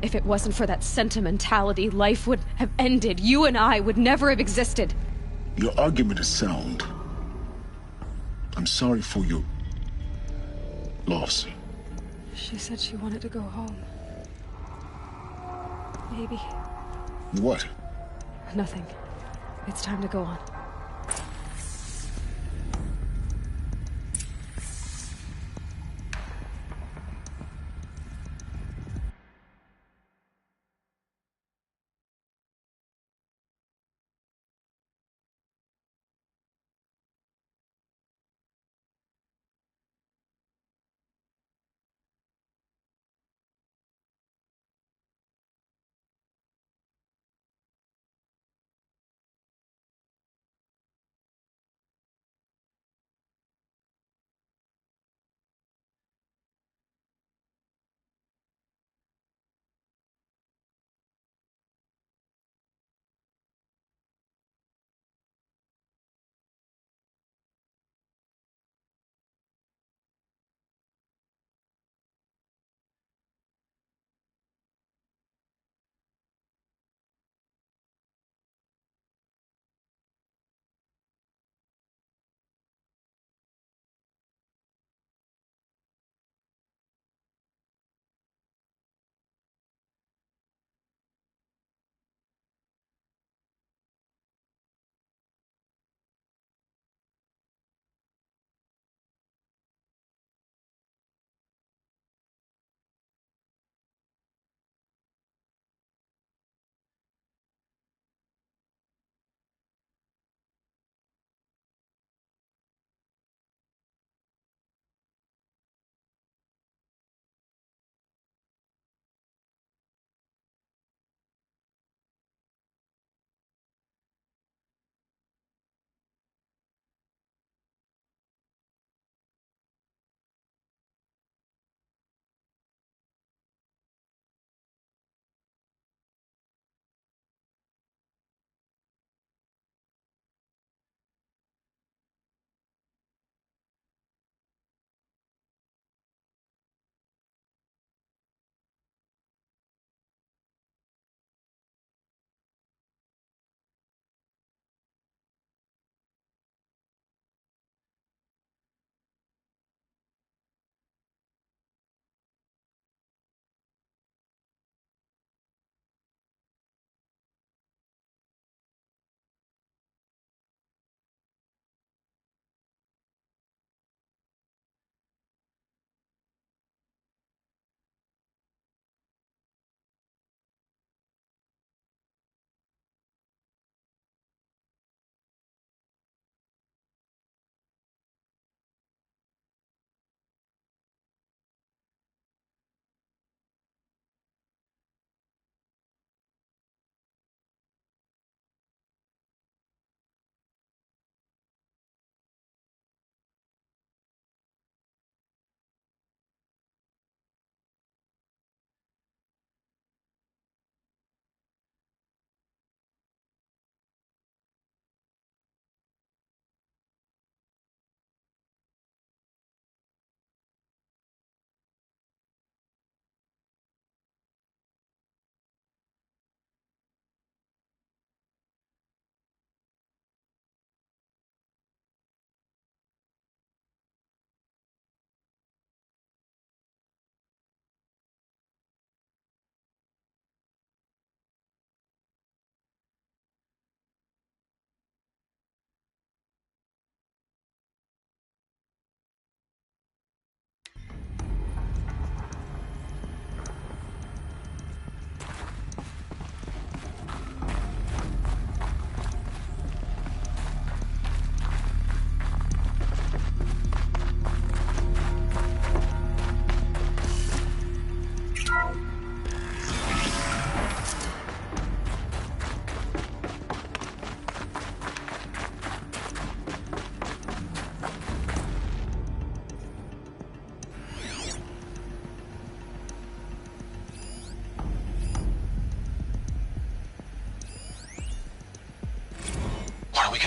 If it wasn't for that sentimentality, life would have ended. You and I would never have existed. Your argument is sound. I'm sorry for your loss. She said she wanted to go home. Maybe. What? Nothing. It's time to go on.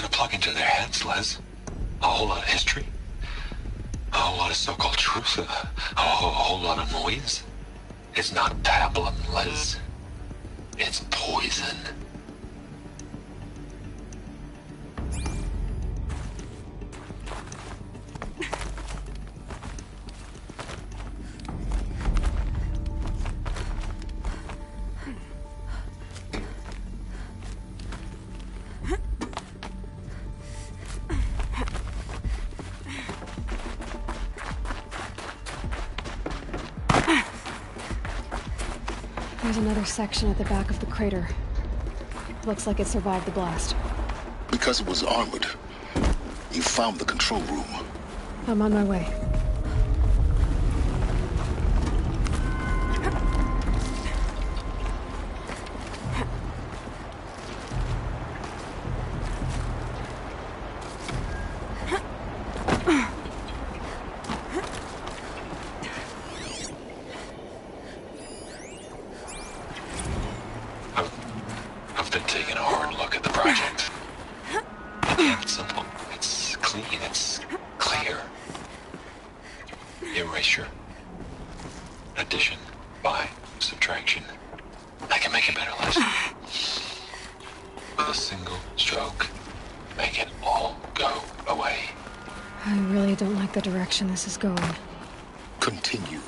gonna plug into their heads, Les? A whole lot of history? A whole lot of so-called truth? A whole lot of noise? It's not pablum, Les. It's poison. There's another section at the back of the crater. Looks like it survived the blast. Because it was armored, you found the control room. I'm on my way. I've been taking a hard look at the project. It's simple. It's clean. It's clear. Erasure. Addition. By. Subtraction. I can make it better, Les. With a single stroke. Make it all go away. I really don't like the direction this is going. Continue.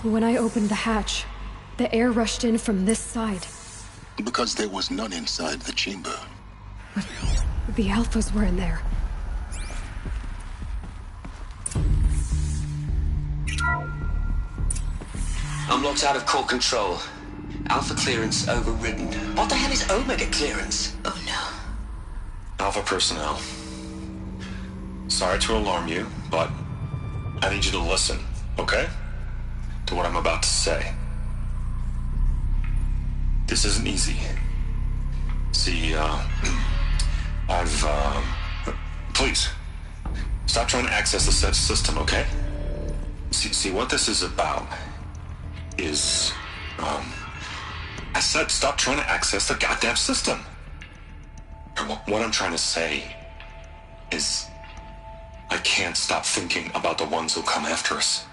When I opened the hatch, the air rushed in from this side. Because there was none inside the chamber. But the Alphas were in there. I'm locked out of core control. Alpha clearance overridden. What the hell is Omega clearance? Oh no. Alpha personnel. Sorry to alarm you, but I need you to listen, okay? To what I'm about to say. This isn't easy. See, please, stop trying to access the said system, okay? See, what this is about is, I said stop trying to access the goddamn system. What I'm trying to say is, I can't stop thinking about the ones who come after us.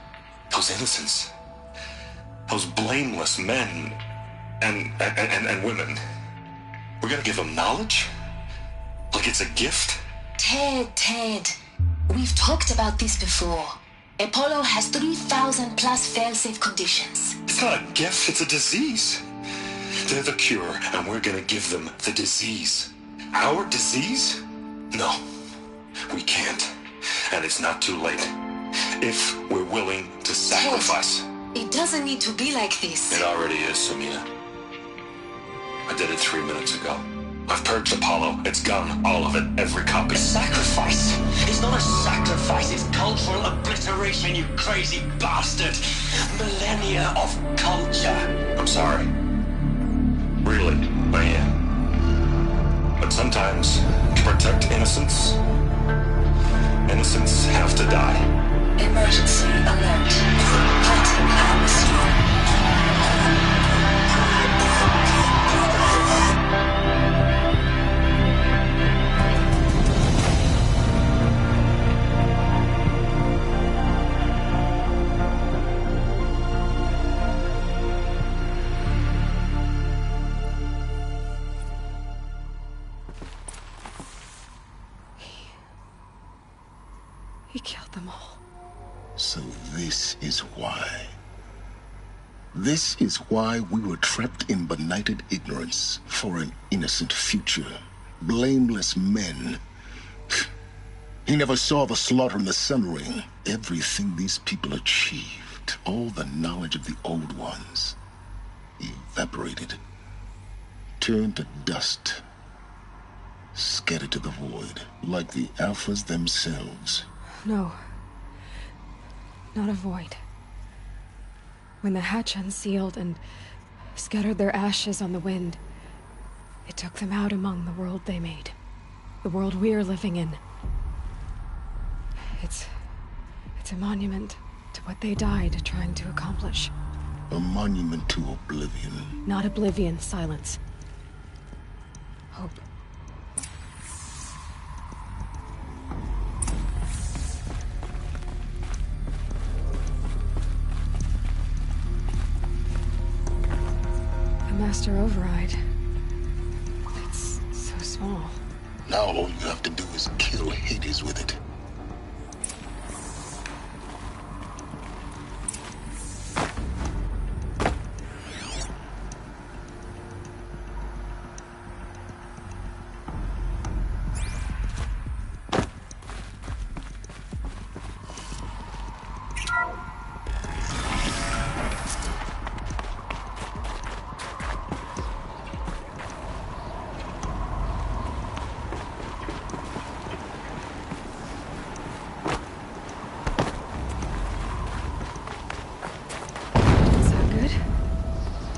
Those innocents. Those blameless men and women. We're gonna give them knowledge? Like it's a gift? Ted. We've talked about this before. Apollo has 3,000 plus fail-safe conditions. It's not a gift, it's a disease. They're the cure, and we're gonna give them the disease. Our disease? No, we can't. And it's not too late. If we're willing to sacrifice. Ted, it doesn't need to be like this. It already is, Samina. I did it 3 minutes ago. I've purged Apollo. It's gone. All of it. Every copy. A sacrifice? It's not a sacrifice. It's cultural obliteration, you crazy bastard. Millennia of culture. I'm sorry. Really, I am. But sometimes, to protect innocence, innocents have to die. Emergency alert. Fighting atmosphere. He killed them all. So this is why. This is why we were trapped in benighted ignorance for an innocent future. Blameless men. He never saw the slaughter in the Sun Ring. Everything these people achieved, all the knowledge of the Old Ones, evaporated, turned to dust, scattered to the void, like the Alphas themselves. No. Not a void. When the hatch unsealed and scattered their ashes on the wind, it took them out among the world they made. The world we're living in. It's a monument to what they died trying to accomplish. A monument to oblivion. Not oblivion, silence. Hope. The Master Override. It's so small. Now all you have to do is kill Hades with it.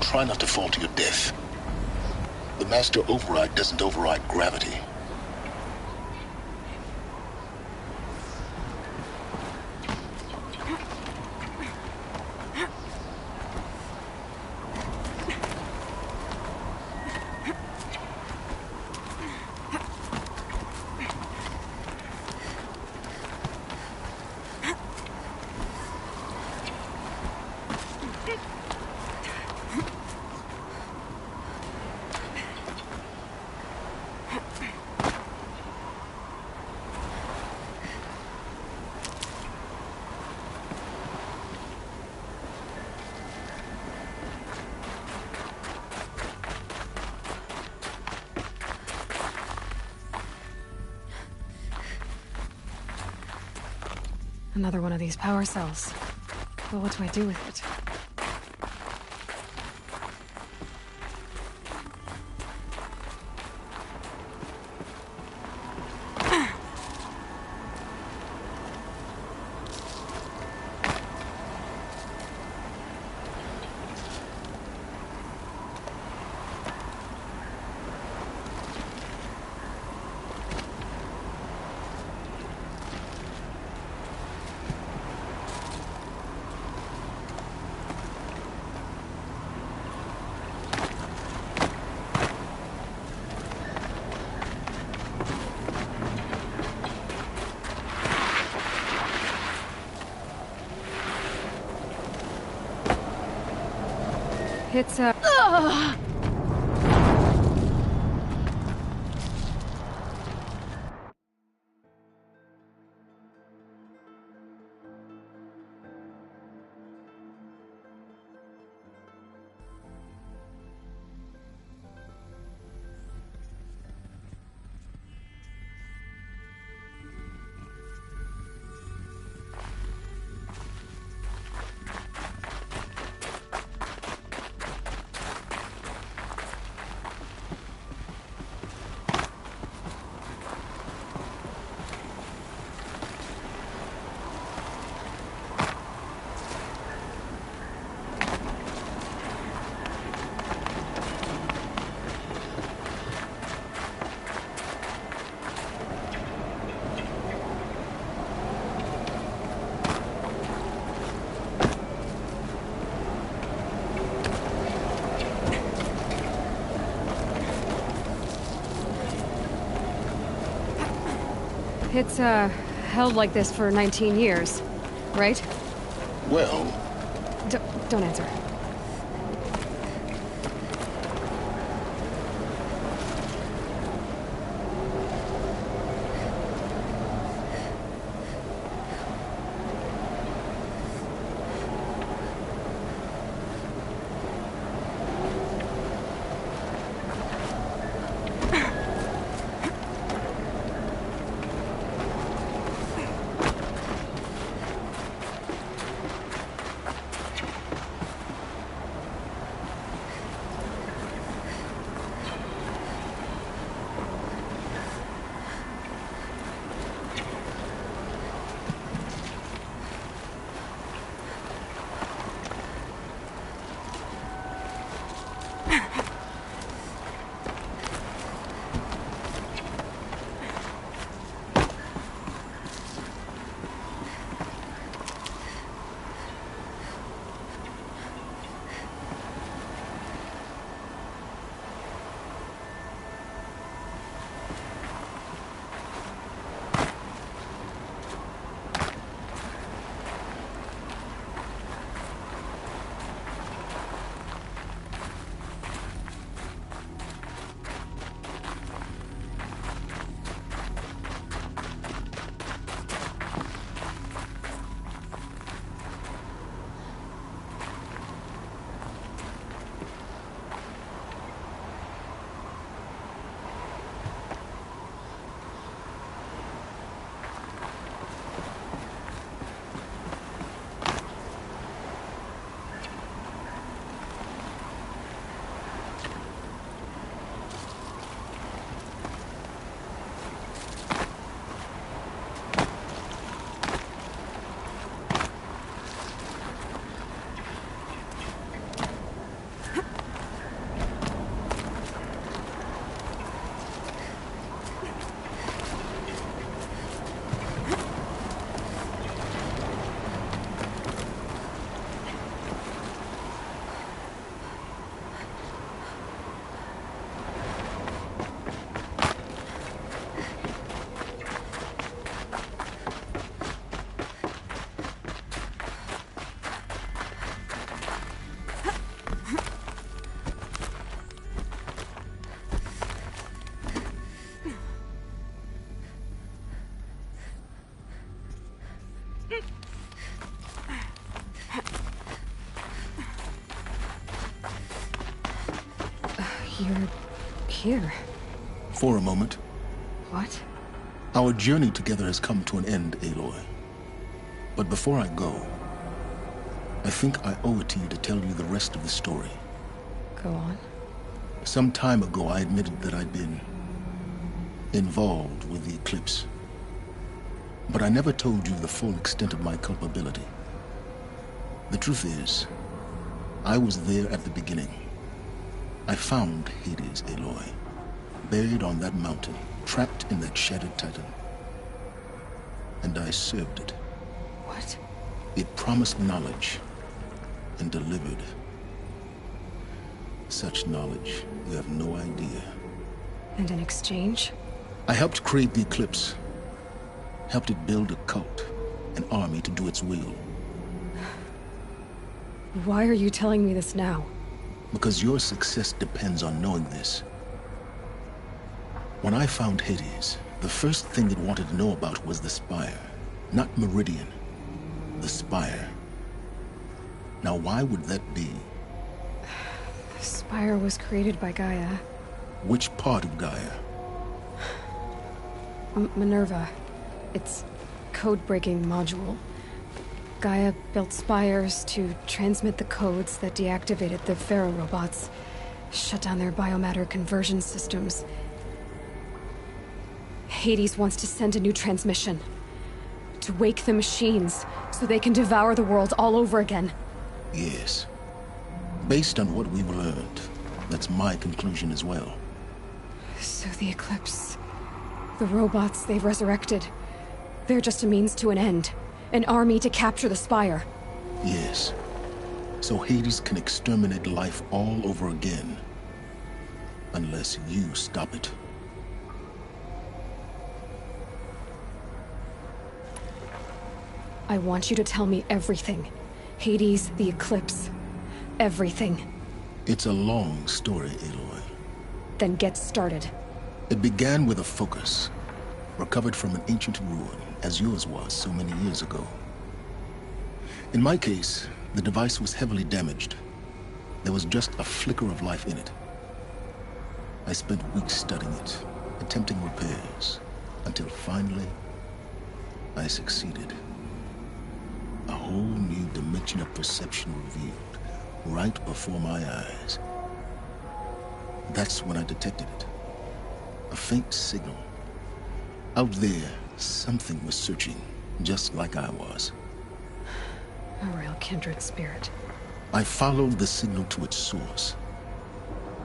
Try not to fall to your death. The Master Override doesn't override gravity. Another one of these power cells. Well, what do I do with it? It's a... It's, held like this for 19 years, right? Well... Don't answer. You're here. For a moment. What? Our journey together has come to an end, Aloy. But before I go, I think I owe it to you to tell you the rest of the story. Go on. Some time ago, I admitted that I'd been involved with the Eclipse. But I never told you the full extent of my culpability. The truth is, I was there at the beginning. I found Hades, Aloy, buried on that mountain, trapped in that shattered titan. And I served it. What? It promised knowledge and delivered. Such knowledge, you have no idea. And in exchange? I helped create the Eclipse. Helped it build a cult, an army to do its will. Why are you telling me this now? Because your success depends on knowing this. When I found Hades, the first thing it wanted to know about was the Spire. Not Meridian. The Spire. Now why would that be? The Spire was created by Gaia. Which part of Gaia? Minerva. Its code-breaking module. Gaia built spires to transmit the codes that deactivated the Pharaoh robots, shut down their biomatter conversion systems. Hades wants to send a new transmission. To wake the machines, so they can devour the world all over again. Yes. Based on what we've learned, that's my conclusion as well. So the Eclipse... the robots they've resurrected... they're just a means to an end. An army to capture the Spire. Yes. So Hades can exterminate life all over again. Unless you stop it. I want you to tell me everything. Hades, the Eclipse. Everything. It's a long story, Aloy. Then get started. It began with a focus. Recovered from an ancient ruin, as yours was so many years ago. In my case, the device was heavily damaged. There was just a flicker of life in it. I spent weeks studying it, attempting repairs, until finally, I succeeded. A whole new dimension of perception revealed, right before my eyes. That's when I detected it. A faint signal. Out there, something was searching, just like I was. A real kindred spirit. I followed the signal to its source.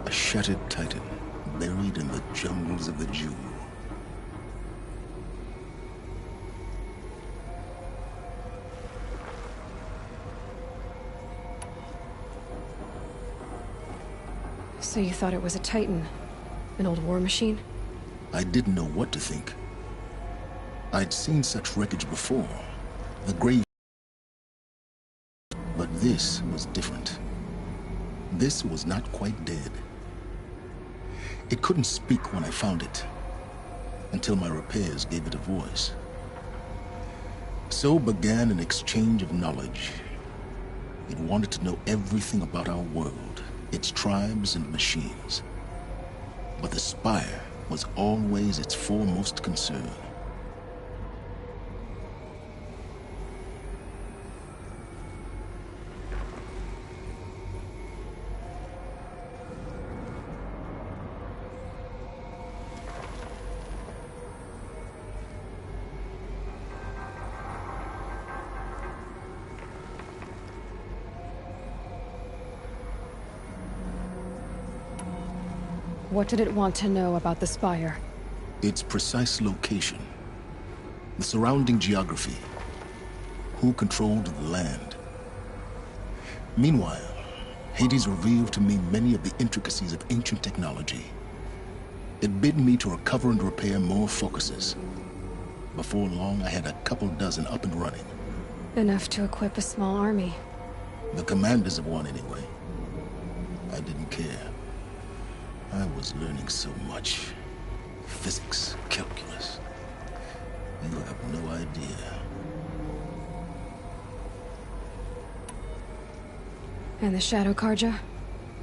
A shattered titan, buried in the jungles of the Jewel. So you thought it was a titan? An old war machine? I didn't know what to think. I'd seen such wreckage before. The grave. But this was different. This was not quite dead. It couldn't speak when I found it, until my repairs gave it a voice. So began an exchange of knowledge. It wanted to know everything about our world, its tribes and machines. But the Spire was always its foremost concern. What did it want to know about the Spire? Its precise location. The surrounding geography. Who controlled the land. Meanwhile, Hades revealed to me many of the intricacies of ancient technology. It bid me to recover and repair more focuses. Before long, I had a couple dozen up and running. Enough to equip a small army. The commanders of one, anyway. I didn't care. I was learning so much. Physics, calculus. You have no idea. And the Shadow Carja?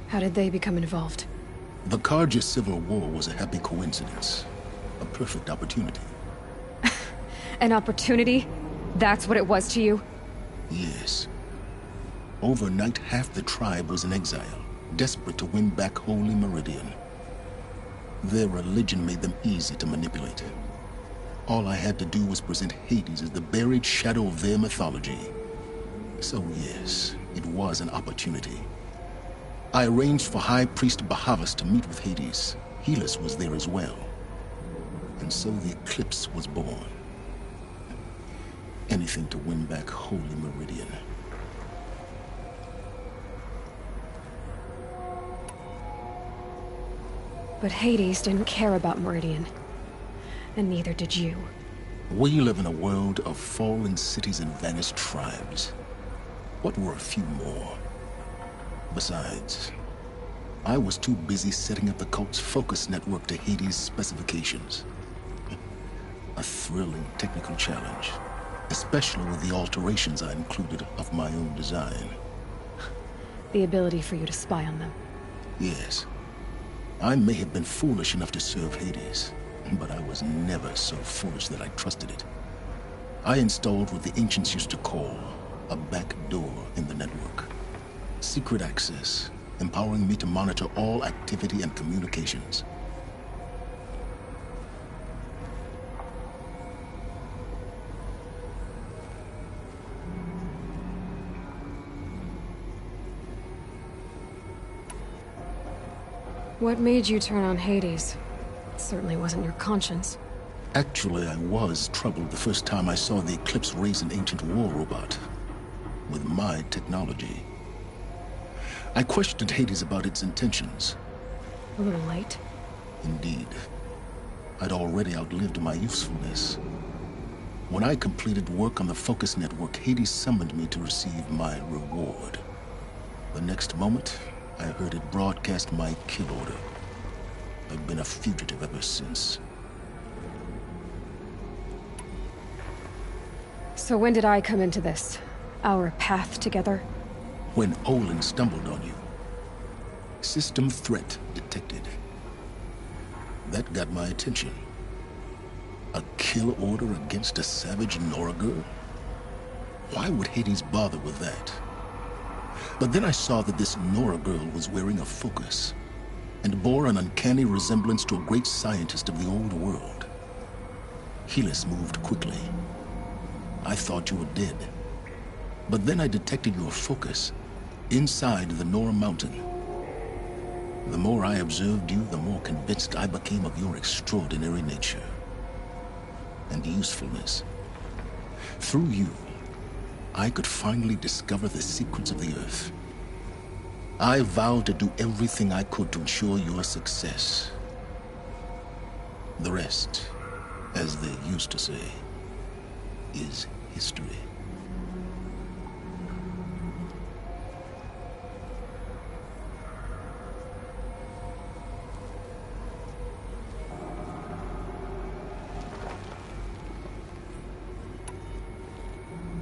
How did they become involved? The Carja Civil War was a happy coincidence. A perfect opportunity. An opportunity? That's what it was to you? Yes. Overnight, half the tribe was in exile, desperate to win back Holy Meridian. Their religion made them easy to manipulate. All I had to do was present Hades as the buried shadow of their mythology. So yes, it was an opportunity. I arranged for High Priest Bahavas to meet with Hades. Helis was there as well. And so the Eclipse was born. Anything to win back Holy Meridian. But Hades didn't care about Meridian. And neither did you. We live in a world of fallen cities and vanished tribes. What were a few more? Besides, I was too busy setting up the cult's focus network to Hades' specifications. A thrilling technical challenge, especially with the alterations I included of my own design. The ability for you to spy on them. Yes. I may have been foolish enough to serve Hades, but I was never so foolish that I trusted it. I installed what the ancients used to call a back door in the network. Secret access, empowering me to monitor all activity and communications. What made you turn on Hades? It certainly wasn't your conscience. Actually, I was troubled the first time I saw the Eclipse raise an ancient war robot. With my technology. I questioned Hades about its intentions. A little late. Indeed. I'd already outlived my usefulness. When I completed work on the Focus Network, Hades summoned me to receive my reward. The next moment, I heard it broadcast my kill order. I've been a fugitive ever since. So when did I come into this? Our path together? When Olin stumbled on you. System threat detected. That got my attention. A kill order against a savage Nora girl? Why would Hades bother with that? But then I saw that this Nora girl was wearing a focus, and bore an uncanny resemblance to a great scientist of the old world. Helis moved quickly. I thought you were dead. But then I detected your focus inside the Nora Mountain. The more I observed you, the more convinced I became of your extraordinary nature and usefulness. Through you, I could finally discover the secrets of the Earth. I vowed to do everything I could to ensure your success. The rest, as they used to say, is history.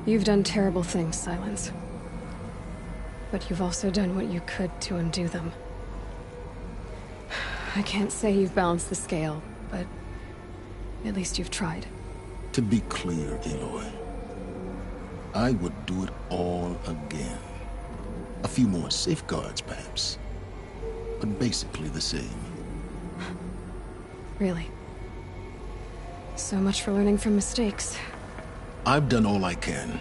You've done terrible things, Silence. But you've also done what you could to undo them. I can't say you've balanced the scale, but at least you've tried. To be clear, Aloy, I would do it all again. A few more safeguards, perhaps, but basically the same. Really? So much for learning from mistakes. I've done all I can.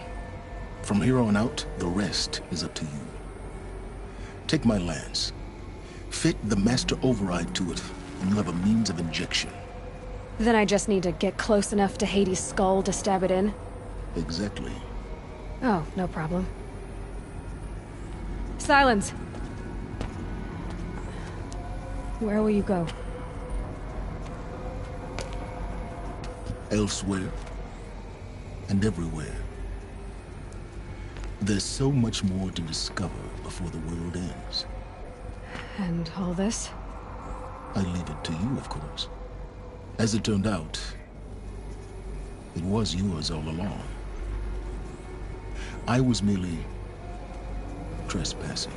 From here on out, the rest is up to you. Take my lance. Fit the Master Override to it, and you have a means of injection. Then I just need to get close enough to Hades' skull to stab it in? Exactly. Oh, no problem. Silence! Where will you go? Elsewhere. And everywhere. There's so much more to discover before the world ends. And all this? I leave it to you, of course. As it turned out, it was yours all along. I was merely trespassing.